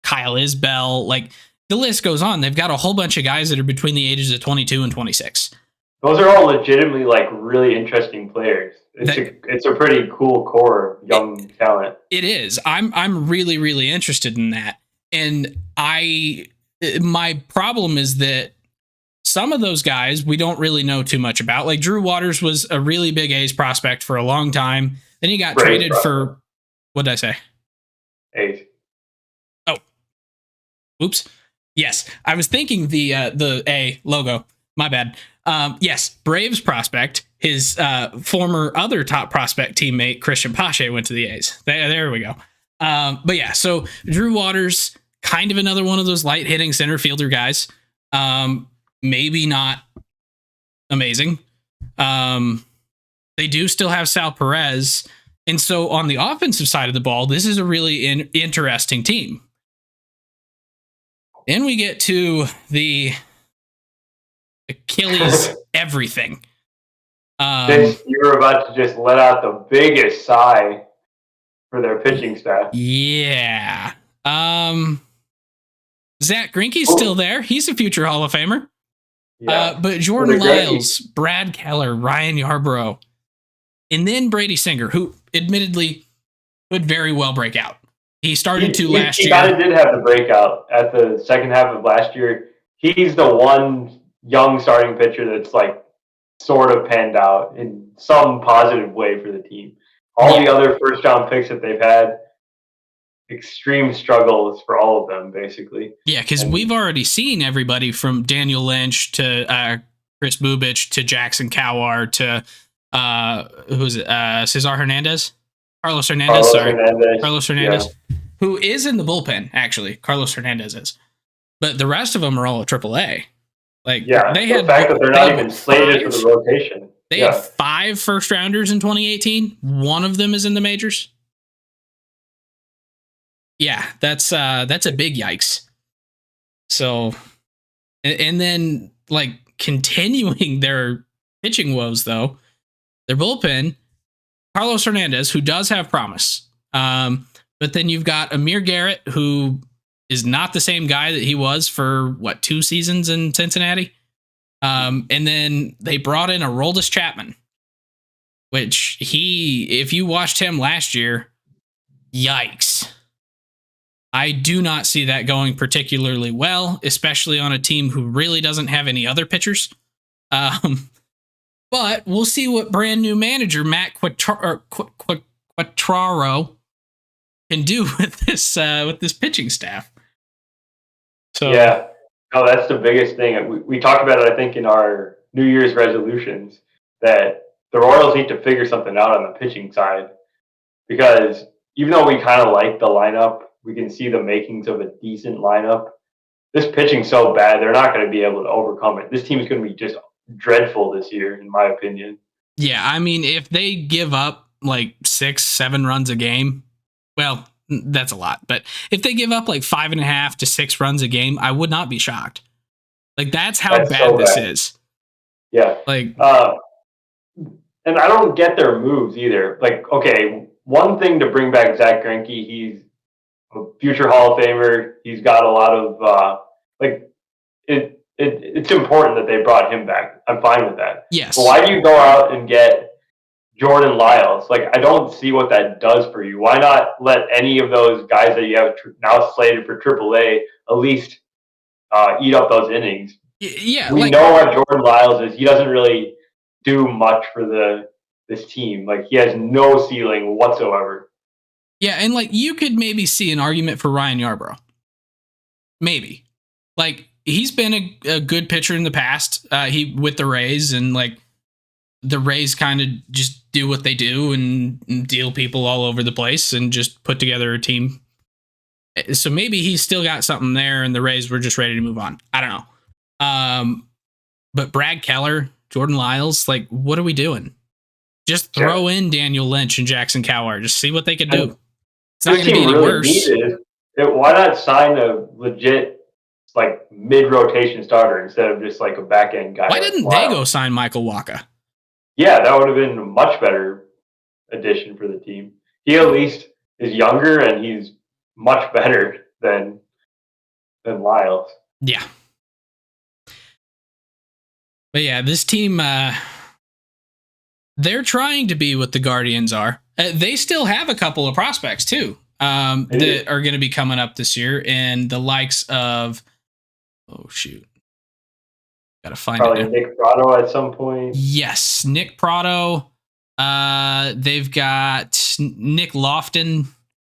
Speaker 1: Kyle Isbell, like the list goes on. They've got a whole bunch of guys that are between the ages of 22 and 26.
Speaker 2: Those are all legitimately like really interesting players. It's a pretty cool core of young talent.
Speaker 1: It is. I'm really, really interested in that. And my problem is that some of those guys we don't really know too much about. Like Drew Waters was a really big A's prospect for a long time. Then he got traded for, what did I say?
Speaker 2: A's.
Speaker 1: Oh, oops. Yes, I was thinking the A logo. My bad. Yes, Braves prospect. His former other top prospect teammate Christian Pache went to the A's. There we go. But yeah, so Drew Waters, kind of another one of those light hitting center fielder guys. Maybe not amazing. They do still have Sal Perez. And so on the offensive side of the ball, this is a really interesting team. And we get to the Achilles everything.
Speaker 2: You were about to just let out the biggest sigh for their pitching staff.
Speaker 1: Yeah. Zach Greinke's still there. He's a future Hall of Famer. Yeah. But Jordan Lyles, Brad Keller, Ryan Yarbrough, and then Brady Singer, who admittedly could very well break out. He started last year.
Speaker 2: He kind of did have the breakout at the second half of last year. He's the one young starting pitcher that's like sort of panned out in some positive way for the team. All the other first round picks that they've had, extreme struggles for all of them, basically.
Speaker 1: Yeah, because we've already seen everybody from Daniel Lynch to Chris Bubich to Jackson Kowar to who's it? Cesar Hernandez? Carlos Hernandez. Carlos Hernandez, who is in the bullpen, actually. Carlos Hernandez is. But the rest of them are all at AAA. Like, they had,
Speaker 2: the fact that they're not even slated for the rotation.
Speaker 1: They had 5 first rounders in 2018. One of them is in the majors. Yeah, that's a big yikes. So, and then like continuing their pitching woes, though, their bullpen, Carlos Hernandez, who does have promise. But then you've got Amir Garrett, who is not the same guy that he was for 2 seasons in Cincinnati. And then they brought in Aroldis Chapman, which if you watched him last year, yikes. I do not see that going particularly well, especially on a team who really doesn't have any other pitchers. But we'll see what brand new manager Matt Quattraro can do with this pitching staff. So
Speaker 2: that's the biggest thing. We talked about it, I think, in our New Year's resolutions, that the Royals need to figure something out on the pitching side, because even though we kind of like the lineup, we can see the makings of a decent lineup. This pitching's so bad, they're not going to be able to overcome it. This team is going to be just dreadful this year, in my opinion.
Speaker 1: Yeah, I mean, if they give up like 6-7 runs a game, well, that's a lot. But if they give up like 5.5 to 6 runs a game, I would not be shocked. Like, that's how bad this is.
Speaker 2: Yeah.
Speaker 1: Like,
Speaker 2: and I don't get their moves either. Like, okay, one thing to bring back Zach Greinke, he's a future Hall of Famer. He's got a lot of it's important that they brought him back. I'm fine with that.
Speaker 1: Yes.
Speaker 2: But why do you go out and get Jordan Lyles? Like, I don't see what that does for you. Why not let any of those guys that you have now slated for AAA at least eat up those innings?
Speaker 1: Yeah,
Speaker 2: we know what Jordan Lyles is. He doesn't really do much for this team. Like, he has no ceiling whatsoever.
Speaker 1: Yeah, and like, you could maybe see an argument for Ryan Yarbrough. Maybe. Like, he's been a good pitcher in the past. He with the Rays, and like, the Rays kind of just do what they do and deal people all over the place and just put together a team. So maybe he's still got something there, and the Rays were just ready to move on. I don't know. But Brad Keller, Jordan Lyles, like, what are we doing? Just throw in Daniel Lynch and Jackson Kowar. Just see what they could do. It's not going to be any worse.
Speaker 2: Why not sign a legit, like, mid-rotation starter instead of just like a back-end guy?
Speaker 1: Why didn't they go sign Michael Wacha?
Speaker 2: Yeah, that would have been a much better addition for the team. He at least is younger, and he's much better than Lyles.
Speaker 1: Yeah. But yeah, this team, they're trying to be what the Guardians are. They still have a couple of prospects, too, that are going to be coming up this year, and the likes of, oh, shoot. Got to find
Speaker 2: probably Nick Prado at some point.
Speaker 1: Yes, Nick Prado. They've got Nick Lofton.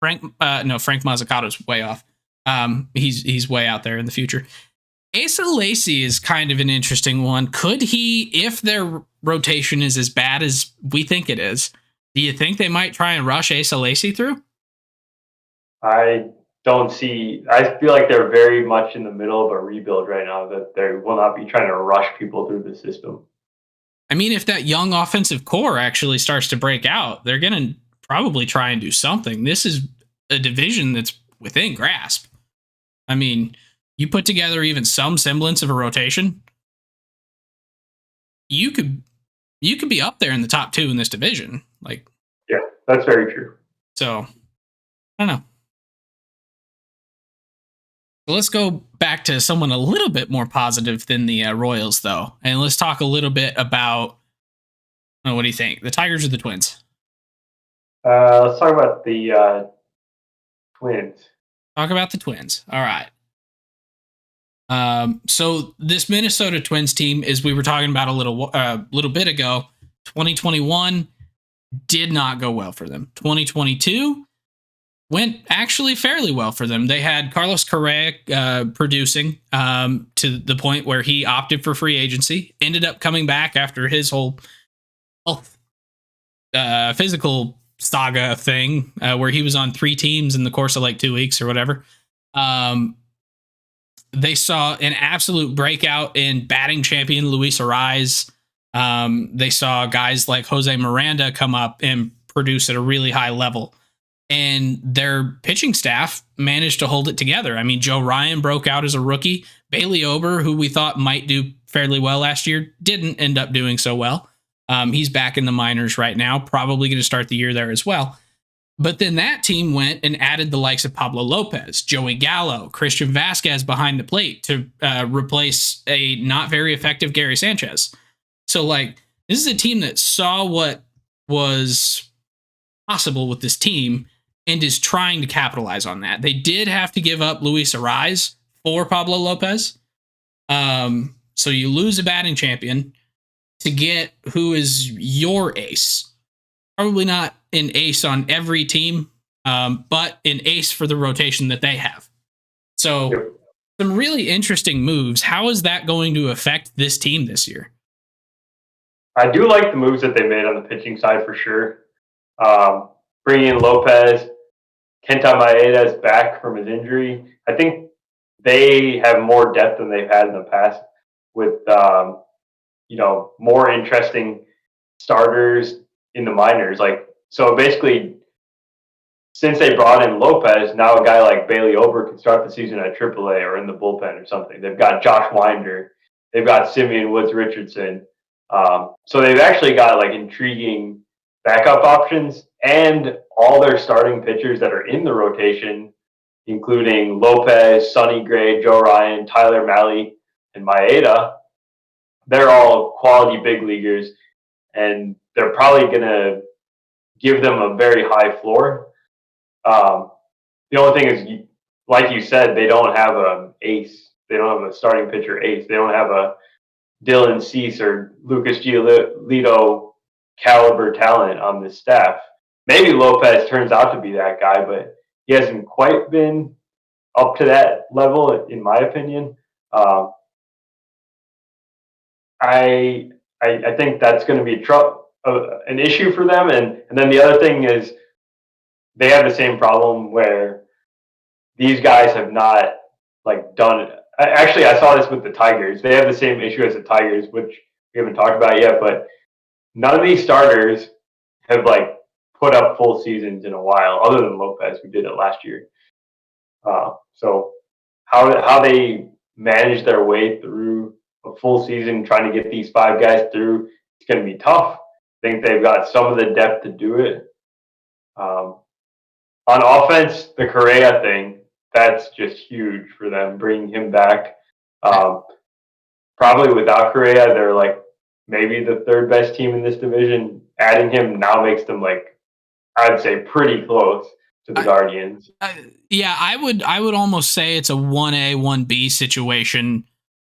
Speaker 1: Frank Mazzicato's way off. He's way out there in the future. Asa Lacy is kind of an interesting one. Could he, if their rotation is as bad as we think it is, do you think they might try and rush Asa Lacy through?
Speaker 2: I feel like they're very much in the middle of a rebuild right now, that they will not be trying to rush people through the system.
Speaker 1: I mean, if that young offensive core actually starts to break out, they're going to probably try and do something. This is a division that's within grasp. I mean, you put together even some semblance of a rotation, you could be up there in the top 2 in this division. Like,
Speaker 2: yeah, that's very true.
Speaker 1: So, I don't know. Let's go back to someone a little bit more positive than the Royals, though, and let's talk a little bit about. What do you think? The Tigers or the Twins?
Speaker 2: Let's talk about the Twins.
Speaker 1: Talk about the Twins. All right. So this Minnesota Twins team, as we were talking about a little bit ago, 2021 did not go well for them. 2022 went actually fairly well for them. They had Carlos Correa producing to the point where he opted for free agency, ended up coming back after his whole physical saga thing where he was on 3 teams in the course of like 2 weeks or whatever. They saw an absolute breakout in batting champion Luis Arraez. They saw guys like Jose Miranda come up and produce at a really high level. And their pitching staff managed to hold it together. I mean, Joe Ryan broke out as a rookie. Bailey Ober, who we thought might do fairly well last year, didn't end up doing so well. He's back in the minors right now, probably going to start the year there as well. But then that team went and added the likes of Pablo Lopez, Joey Gallo, Christian Vasquez behind the plate to replace a not very effective Gary Sanchez. So, like, this is a team that saw what was possible with this team and is trying to capitalize on that. They did have to give up Luis Arraez for Pablo Lopez. So you lose a batting champion to get who is your ace. Probably not an ace on every team, but an ace for the rotation that they have. So some really interesting moves. How is that going to affect this team this year?
Speaker 2: I do like the moves that they made on the pitching side for sure. Bringing in Lopez, Kenta Maeda is back from his injury. I think they have more depth than they've had in the past with, more interesting starters in the minors. Like, so basically, since they brought in Lopez, now a guy like Bailey Ober can start the season at AAA or in the bullpen or something. They've got Josh Winder. They've got Simeon Woods Richardson. So they've actually got like intriguing backup options, and all their starting pitchers that are in the rotation, including Lopez, Sonny Gray, Joe Ryan, Tyler Mahle, and Maeda, they're all quality big leaguers, and they're probably going to give them a very high floor. The only thing is, like you said, they don't have an ace. They don't have a starting pitcher ace. They don't have a Dylan Cease or Lucas Giolito caliber talent on this staff. Maybe Lopez turns out to be that guy, but he hasn't quite been up to that level, in my opinion. I think that's going to be an issue for them. And then the other thing is they have the same problem where these guys have not like done. Actually, I saw this with the Tigers. They have the same issue as the Tigers, which we haven't talked about yet, but none of these starters have like put up full seasons in a while, other than Lopez, who did it last year. So how they manage their way through a full season, trying to get these 5 guys through, it's going to be tough. I think they've got some of the depth to do it. On offense, the Correa thing, that's just huge for them, bringing him back. Probably without Correa, they're like maybe the 3rd best team in this division. Adding him now makes them like, I'd say, pretty close to the Guardians.
Speaker 1: Yeah, I would almost say it's a 1A, 1B situation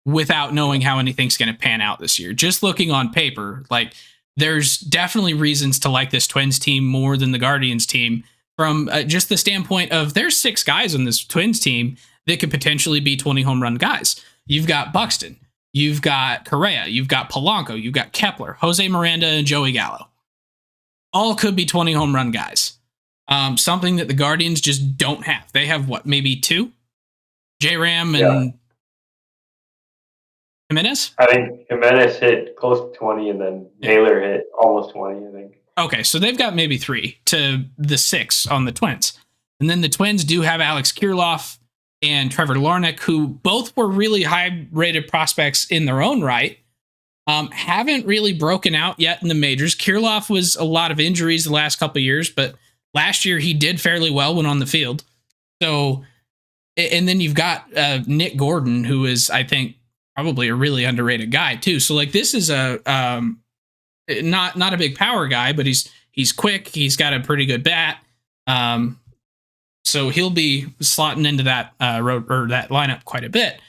Speaker 1: without knowing how anything's going to pan out this year. Just looking on paper, like there's definitely reasons to like this Twins team more than the Guardians team from just the standpoint of there's 6 guys on this Twins team that could potentially be 20 home run guys. You've got Buxton, you've got Correa, you've got Polanco, you've got Kepler, Jose Miranda, and Joey Gallo. All could be 20 home run guys. Something that the Guardians just don't have. They have what, maybe 2? J-Ram and Jimenez?
Speaker 2: I think Jimenez hit close to 20, and then Naylor hit almost 20, I think.
Speaker 1: Okay, so they've got maybe 3 to the 6 on the Twins. And then the Twins do have Alex Kirilloff, and Trevor Larnach, who both were really high rated prospects in their own right, haven't really broken out yet in the majors. Kirilloff was a lot of injuries the last couple of years, but last year he did fairly well when on the field. So, and then you've got Nick Gordon, who is, I think, probably a really underrated guy too. So like this is a not a big power guy, but he's quick. He's got a pretty good bat. So he'll be slotting into that that lineup quite a bit.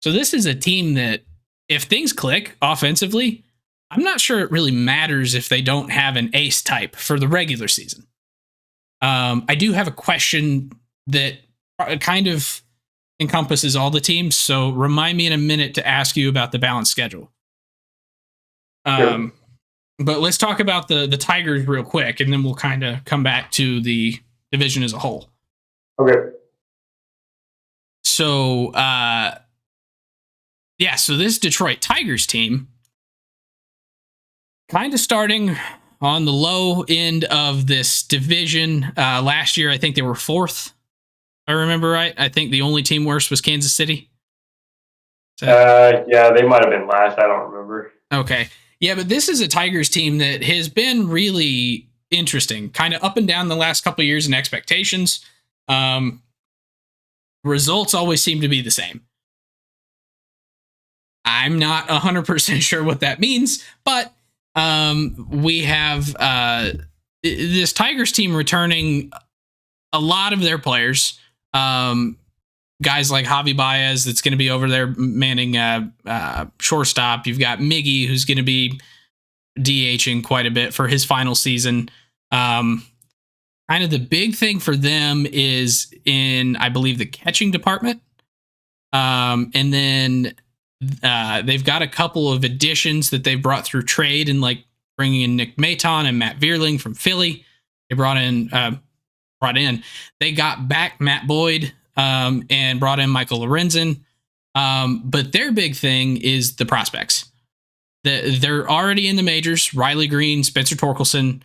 Speaker 1: So this is a team that, if things click offensively, I'm not sure it really matters if they don't have an ace type for the regular season. I do have a question that kind of encompasses all the teams, so remind me in a minute to ask you about the balanced schedule. Sure. But let's talk about the Tigers real quick, and then we'll kind of come back to the division as a whole.
Speaker 2: Okay.
Speaker 1: So, so this Detroit Tigers team, kind of starting on the low end of this division. Last year, I think they were fourth. If I remember right. I think the only team worse was Kansas City.
Speaker 2: Yeah, they might have been last. I don't remember.
Speaker 1: Okay. Yeah, but this is a Tigers team that has been really interesting, kind of up and down the last couple of years in expectations. Results always seem to be the same. I'm not 100% sure what that means, but we have this Tigers team returning a lot of their players. Guys like Javi Baez, that's going to be over there manning shortstop. You've got Miggy, who's going to be DHing quite a bit for his final season. Kind of the big thing for them is in, I believe, the catching department. And then they've got a couple of additions that they've brought through trade, and like bringing in Nick Maton and Matt Vierling from Philly. They brought in. They got back Matt Boyd and brought in Michael Lorenzen. But their big thing is the prospects. They're already in the majors. Riley Green, Spencer Torkelson.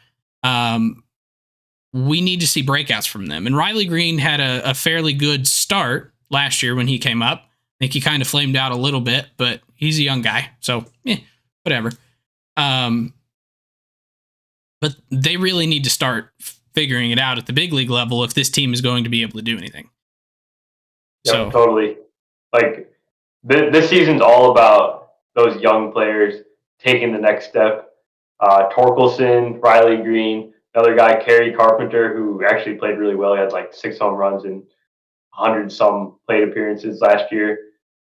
Speaker 1: We need to see breakouts from them. And Riley Green had a fairly good start last year when he came up. I think he kind of flamed out a little bit, but he's a young guy, so whatever. But they really need to start figuring it out at the big league level if this team is going to be able to do anything.
Speaker 2: Yeah, totally. Like this season's all about those young players taking the next step. Torkelson, Riley Green, another guy, Kerry Carpenter, who actually played really well. He had like 6 home runs and 100-some plate appearances last year.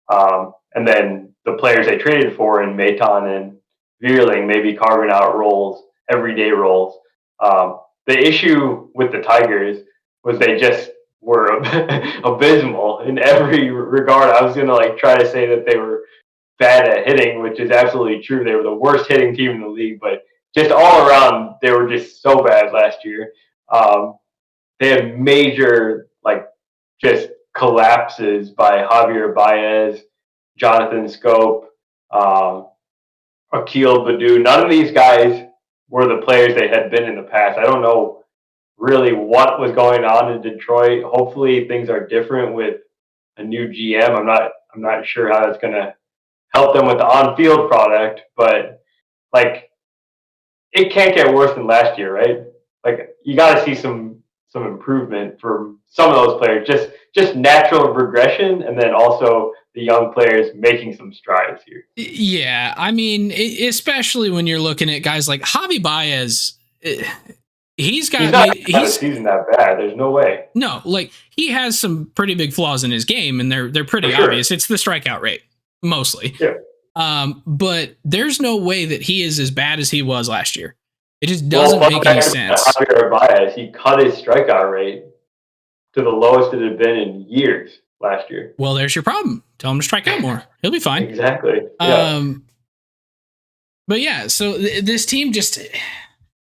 Speaker 2: And then the players they traded for in Maton and Vierling, maybe carving out roles, everyday roles. The issue with the Tigers was they just were abysmal in every regard. I was going to try to say that they were bad at hitting, which is absolutely true. They were the worst hitting team in the league, but just all around, they were just so bad last year. They had major, just collapses by Javier Baez, Jonathan Scope, Akil Baddoo. None of these guys were the players they had been in the past. I don't know really what was going on in Detroit. Hopefully things are different with a new GM. I'm not sure how that's going to help them with the on-field product, but it can't get worse than last year, right? You got to see some improvement from some of those players, just natural regression, and then also the young players making some strides here.
Speaker 1: Yeah, I mean, especially when you're looking at guys like Javi Baez. He's not a
Speaker 2: season that bad. There's no way.
Speaker 1: No, he has some pretty big flaws in his game, and they're pretty obvious. It's the strikeout rate mostly.
Speaker 2: Yeah.
Speaker 1: But there's no way that he is as bad as he was last year. It just doesn't make any sense.
Speaker 2: Javier Baez, he cut his strikeout rate to the lowest it had been in years last year.
Speaker 1: Well, there's your problem. Tell him to strike out more. He'll be fine.
Speaker 2: Exactly. Yeah.
Speaker 1: But yeah, so this team just,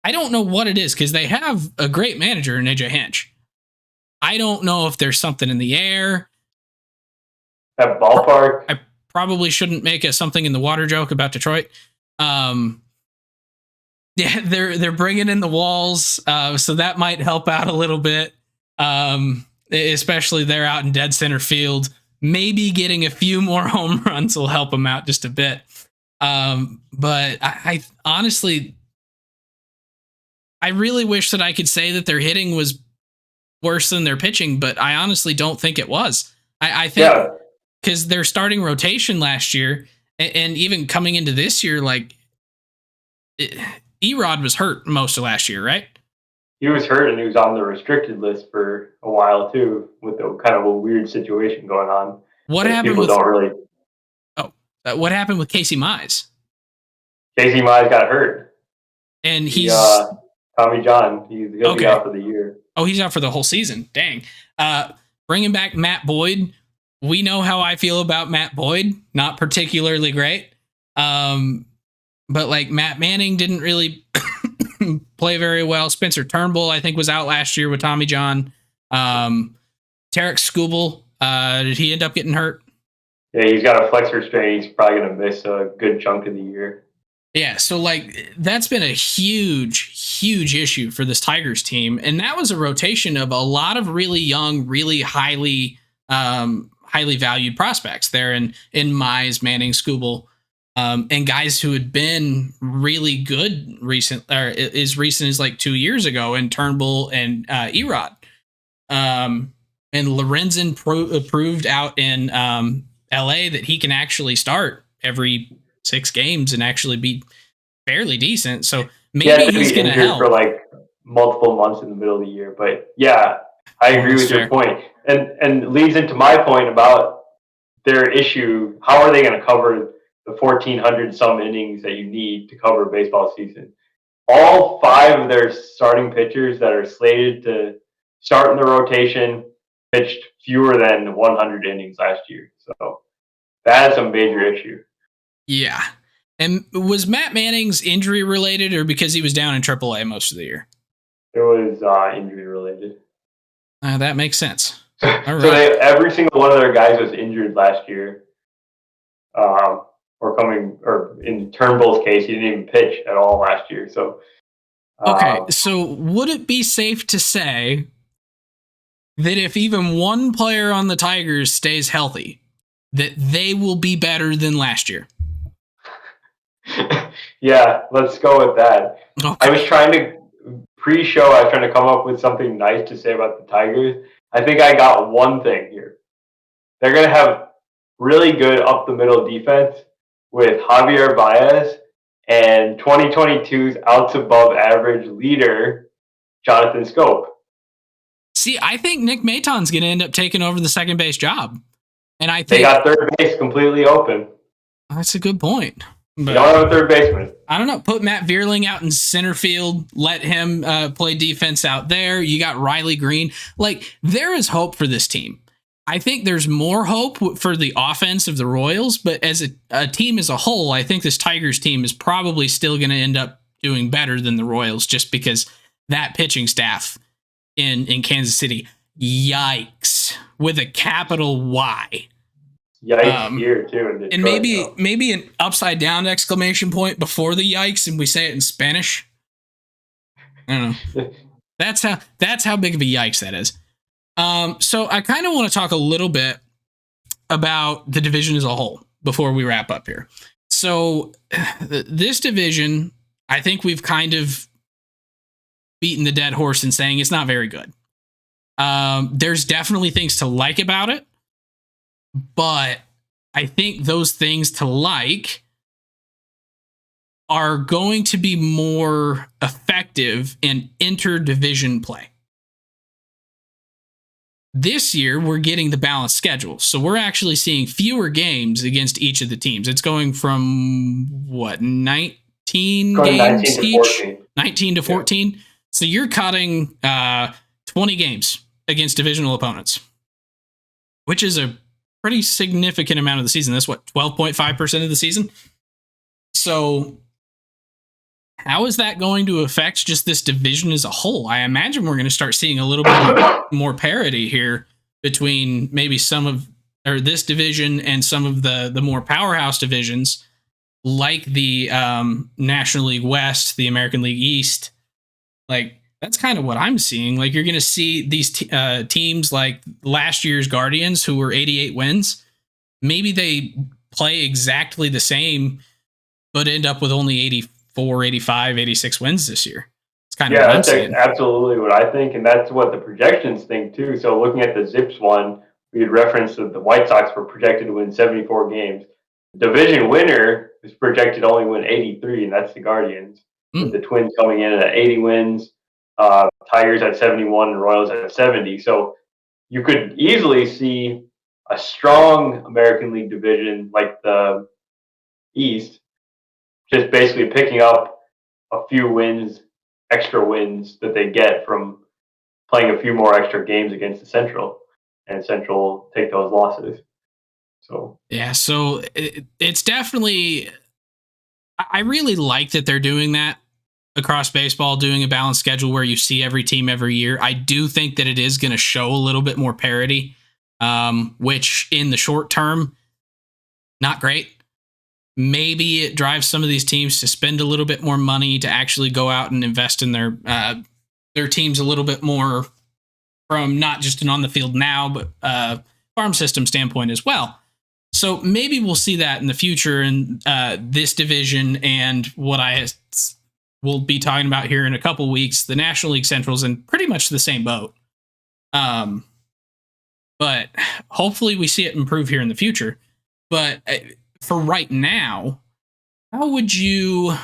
Speaker 1: I don't know what it is, because they have a great manager in AJ Hinch. I don't know if there's something in the air.
Speaker 2: That ballpark.
Speaker 1: I probably shouldn't make a something in the water joke about Detroit. Yeah, they're bringing in the walls, so that might help out a little bit. especially they're out in dead center field. Maybe getting a few more home runs will help them out just a bit. But I honestly, I really wish that I could say that their hitting was worse than their pitching, but I honestly don't think it was. I think because their starting rotation last year and even coming into this year, like Erod was hurt most of last year, right?
Speaker 2: He was hurt and he was on the restricted list for a while too, with the kind of a weird situation going on.
Speaker 1: What happened
Speaker 2: with?
Speaker 1: What happened with Casey Mize?
Speaker 2: Casey Mize got hurt,
Speaker 1: and he's
Speaker 2: Tommy John. He'll be out for the year.
Speaker 1: Oh, he's out for the whole season. Dang. Bringing back Matt Boyd. We know how I feel about Matt Boyd. Not particularly great. But like Matt Manning didn't really play very well. Spencer Turnbull, I think, was out last year with Tommy John. Tarek Skubal, did he end up getting hurt?
Speaker 2: Yeah, he's got a flexor strain. He's probably going to miss a good chunk of the year.
Speaker 1: Yeah, so like that's been a huge issue for this Tigers team, and that was a rotation of a lot of really young, really highly valued prospects there in Mize, Manning, Skubal, and guys who had been really good as recent as like 2 years ago, in Turnbull and Erod, and Lorenzen proved out in LA that he can actually start every 6 games and actually be fairly decent. So maybe he's going to help
Speaker 2: for like multiple months in the middle of the year. But yeah, I agree with your point, and leads into my point about their issue. How are they going to cover the 1,400 some innings that you need to cover a baseball season? All 5 of their starting pitchers that are slated to start in the rotation pitched fewer than 100 innings last year. So that is a major issue.
Speaker 1: Yeah. And was Matt Manning's injury related or because he was down in AAA most of the year?
Speaker 2: It was injury related.
Speaker 1: That makes sense.
Speaker 2: All right. So every single one of their guys was injured last year. Or in Turnbull's case, he didn't even pitch at all last year. So
Speaker 1: okay, so would it be safe to say that if even one player on the Tigers stays healthy, that they will be better than last year?
Speaker 2: Yeah, let's go with that. Okay. I was trying to come up with something nice to say about the Tigers. I think I got one thing here. They're going to have really good up the middle defense with Javier Baez and 2022's outs above average leader, Jonathan Scope.
Speaker 1: See, I think Nick Maton's going to end up taking over the second base job. And I think
Speaker 2: they got third base completely open.
Speaker 1: That's a good point.
Speaker 2: But you don't have a third baseman.
Speaker 1: I don't know. Put Matt Vierling out in center field. Let him play defense out there. You got Riley Green. Like, there is hope for this team. I think there's more hope for the offense of the Royals, but as a team as a whole, I think this Tigers team is probably still going to end up doing better than the Royals just because that pitching staff in Kansas City, yikes, with a capital Y.
Speaker 2: Yikes here too in Detroit,
Speaker 1: and maybe an upside down exclamation point before the yikes, and we say it in Spanish. I don't know. That's how big of a yikes that is. So I kind of want to talk a little bit about the division as a whole before we wrap up here. So this division, I think we've kind of beaten the dead horse in saying it's not very good. There's definitely things to like about it. But I think those things to like are going to be more effective in interdivision play. This year, we're getting the balanced schedule. So we're actually seeing fewer games against each of the teams. It's going from, 19 games each? 19 to 14. Yeah. So you're cutting 20 games against divisional opponents, which is a pretty significant amount of the season. That's 12.5% of the season. So how is that going to affect just this division as a whole? I imagine we're going to start seeing a little bit more parity here between maybe this division and some of the more powerhouse divisions like the National League West, the American League East. Like, That's kind of what I'm seeing. Like you're going to see these teams like last year's Guardians who were 88 wins. Maybe they play exactly the same, but end up with only 84, 85, 86 wins this year. It's kind of what I'm seeing.
Speaker 2: Absolutely what I think, and that's what the projections think too. So looking at the Zips one, we had referenced that the White Sox were projected to win 74 games. The division winner is projected to only win 83, and that's the Guardians, with the Twins coming in at 80 wins, Tigers at 71, and Royals at 70. So you could easily see a strong American League division like the East, just basically picking up a few wins, extra wins that they get from playing a few more extra games against the Central, and Central take those losses. So
Speaker 1: yeah, so it's definitely. I really like that they're doing that across baseball, doing a balanced schedule where you see every team every year. I do think that it is going to show a little bit more parity, which in the short term, not great. Maybe it drives some of these teams to spend a little bit more money to actually go out and invest in their teams a little bit more from not just an on the field now, but farm system standpoint as well. So maybe we'll see that in the future in this division and what I will be talking about here in a couple weeks. The National League Central's in pretty much the same boat. But hopefully we see it improve here in the future. But for right now, how would you,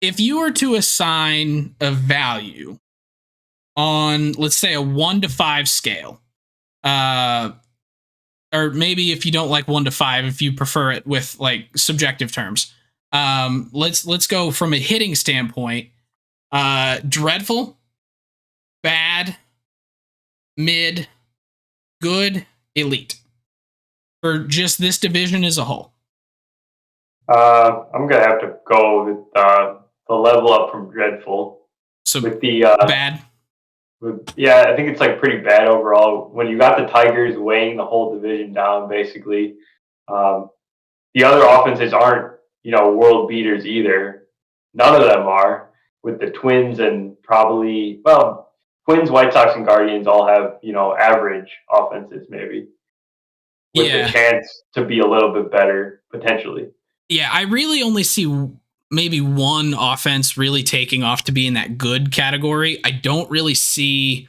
Speaker 1: if you were to assign a value on, let's say, a 1 to 5 scale, or maybe if you don't like 1 to 5, if you prefer it with like subjective terms, let's go from a hitting standpoint. Dreadful, bad, mid, good, elite for just this division as a whole.
Speaker 2: I'm gonna have to go with the level up from dreadful.
Speaker 1: So
Speaker 2: with the
Speaker 1: bad.
Speaker 2: Yeah, I think it's like pretty bad overall. When you got the Tigers weighing the whole division down, basically, the other offenses aren't, world beaters either. None of them are. With the Twins and Twins, White Sox, and Guardians all have, average offenses maybe, with the chance to be a little bit better potentially.
Speaker 1: Yeah, I really only see maybe one offense really taking off to be in that good category. I don't really see.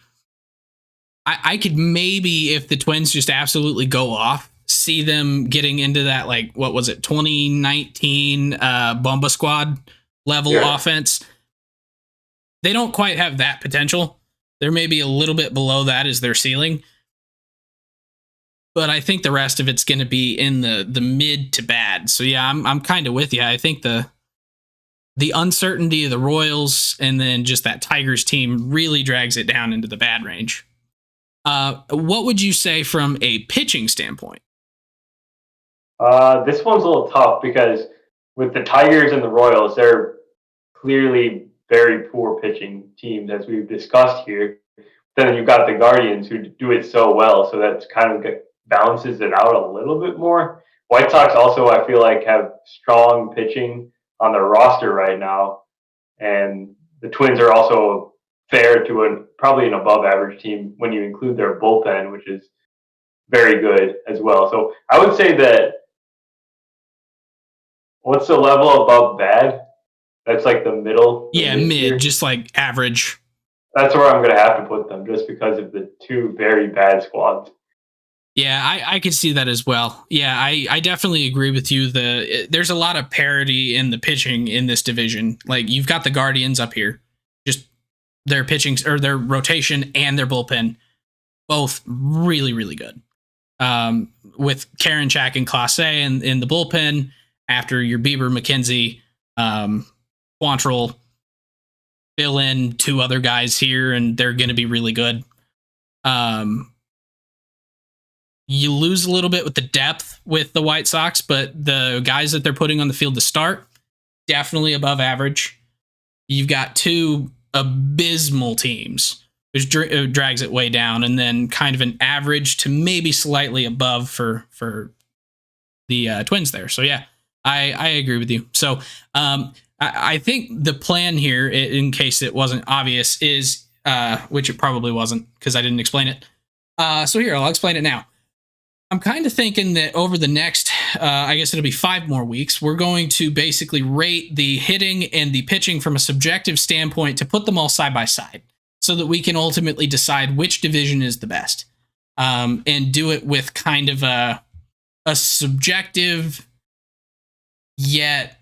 Speaker 1: I could maybe, if the Twins just absolutely go off, see them getting into that, like, what was it, 2019 Bomba Squad level offense. They don't quite have that potential. They're maybe a little bit below that as their ceiling. But I think the rest of it's going to be in the mid to bad. So yeah, I'm kind of with you. I think the uncertainty of the Royals and then just that Tigers team really drags it down into the bad range. What would you say from a pitching standpoint?
Speaker 2: This one's a little tough because with the Tigers and the Royals, they're clearly very poor pitching teams, as we've discussed here. Then you've got the Guardians who do it so well, so that's kind of balances it out a little bit more. White Sox also, I feel like, have strong pitching on their roster right now, and the Twins are also fair to probably an above average team when you include their bullpen, which is very good as well. So I would say that, what's the level above bad? That's like the middle.
Speaker 1: Yeah, mid, just like average.
Speaker 2: That's where I'm going to have to put them, just because of the two very bad squads.
Speaker 1: Yeah, I could see that as well. Yeah, I definitely agree with you. There's a lot of parity in the pitching in this division. Like, you've got the Guardians up here, just their pitching or their rotation and their bullpen, both really, really good. With Karinchak and Clase in the bullpen, after your Bieber, McKenzie, Quantrill, fill in 2 other guys here, and they're going to be really good. You lose a little bit with the depth with the White Sox, but the guys that they're putting on the field to start, definitely above average. You've got 2 abysmal teams, which drags it way down, and then kind of an average to maybe slightly above for the Twins there. So yeah, I agree with you. So I think the plan here, in case it wasn't obvious, is, which it probably wasn't because I didn't explain it. So here, I'll explain it now. I'm kind of thinking that over the next, I guess it'll be 5 more weeks, we're going to basically rate the hitting and the pitching from a subjective standpoint to put them all side by side so that we can ultimately decide which division is the best. And do it with kind of a subjective, yet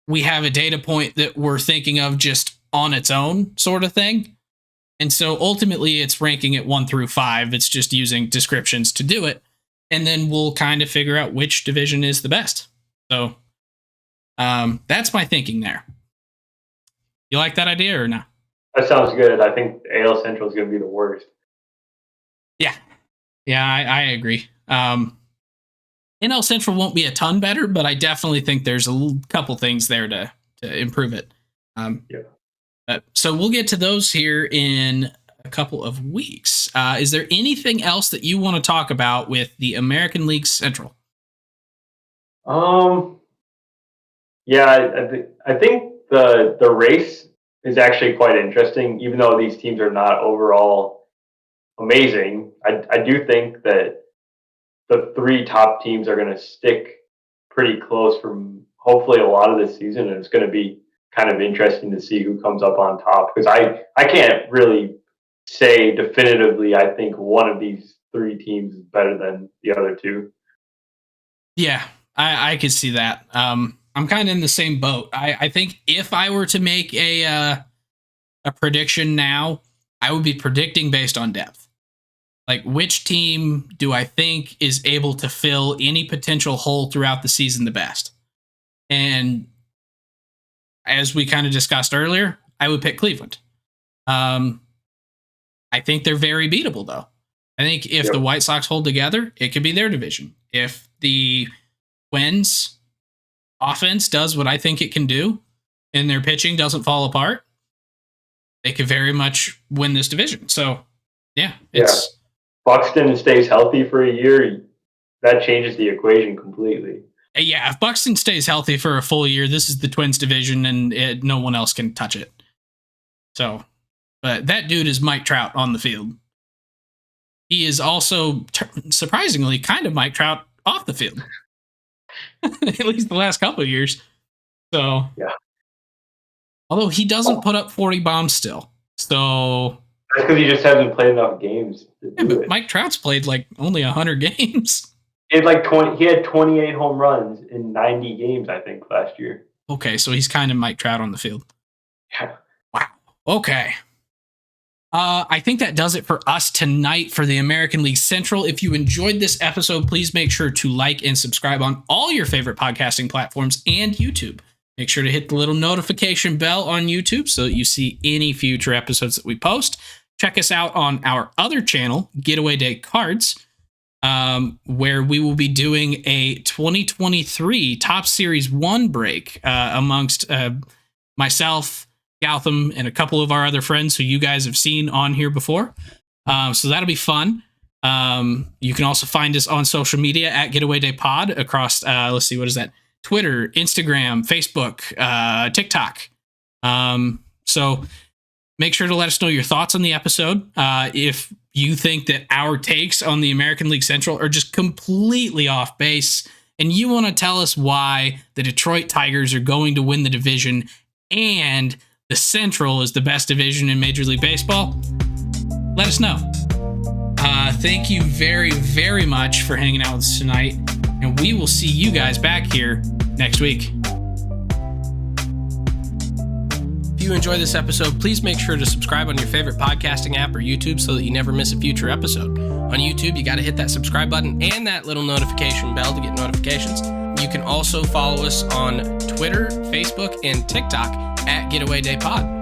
Speaker 1: we have a data point that we're thinking of just on its own sort of thing. And so ultimately it's ranking it 1 through 5. It's just using descriptions to do it. And then we'll kind of figure out which division is the best. So that's my thinking there. You like that idea or no?
Speaker 2: That sounds good. I think AL Central is going to be the worst.
Speaker 1: Yeah. Yeah, I agree. NL Central won't be a ton better, but I definitely think there's a couple things there to improve it. So we'll get to those here in a couple of weeks. Is there anything else that you want to talk about with the American League Central?
Speaker 2: Yeah, I think the race is actually quite interesting, even though these teams are not overall amazing. I do think that the 3 top teams are going to stick pretty close for hopefully a lot of this season, and it's going to be kind of interesting to see who comes up on top, because I can't really say definitively I think one of these 3 teams is better than the other 2.
Speaker 1: Yeah, I could see that. I'm kind of in the same boat. I think if I were to make a prediction now, I would be predicting based on depth. Like, which team do I think is able to fill any potential hole throughout the season the best? And as we kind of discussed earlier, I would pick Cleveland. I think they're very beatable, though. I think if the White Sox hold together, it could be their division. If the Twins offense does what I think it can do and their pitching doesn't fall apart, they could very much win this division. So, yeah.
Speaker 2: Buxton stays healthy for a year, that changes the equation completely.
Speaker 1: Yeah, if Buxton stays healthy for a full year, this is the Twins division, and no one else can touch it. So, but that dude is Mike Trout on the field. He is also, surprisingly, kind of Mike Trout off the field. At least the last couple of years. So,
Speaker 2: yeah.
Speaker 1: Although he doesn't put up 40 bombs still. So...
Speaker 2: That's because he just hasn't played enough games to do it.
Speaker 1: Mike Trout's played like only 100 games.
Speaker 2: He had like 20. He had 28 home runs in 90 games, I think, last year.
Speaker 1: Okay, so he's kind of Mike Trout on the field.
Speaker 2: Yeah.
Speaker 1: Wow. Okay. I think that does it for us tonight for the American League Central. If you enjoyed this episode, please make sure to like and subscribe on all your favorite podcasting platforms and YouTube. Make sure to hit the little notification bell on YouTube so that you see any future episodes that we post. Check us out on our other channel, Getaway Day Cards, where we will be doing a 2023 Top Series 1 break amongst myself, Gautam, and a couple of our other friends who you guys have seen on here before. So that'll be fun. You can also find us on social media at Getaway Day Pod across, let's see, what is that? Twitter, Instagram, Facebook, TikTok. So make sure to let us know your thoughts on the episode. If you think that our takes on the American League Central are just completely off base and you want to tell us why the Detroit Tigers are going to win the division and the Central is the best division in Major League Baseball, let us know. Thank you very, very much for hanging out with us tonight, and we will see you guys back here next week. If you enjoy this episode, please make sure to subscribe on your favorite podcasting app or YouTube so that you never miss a future episode. On YouTube, you got to hit that subscribe button and that little notification bell to get notifications. You can also follow us on Twitter, Facebook, and TikTok at Getaway Day Pod.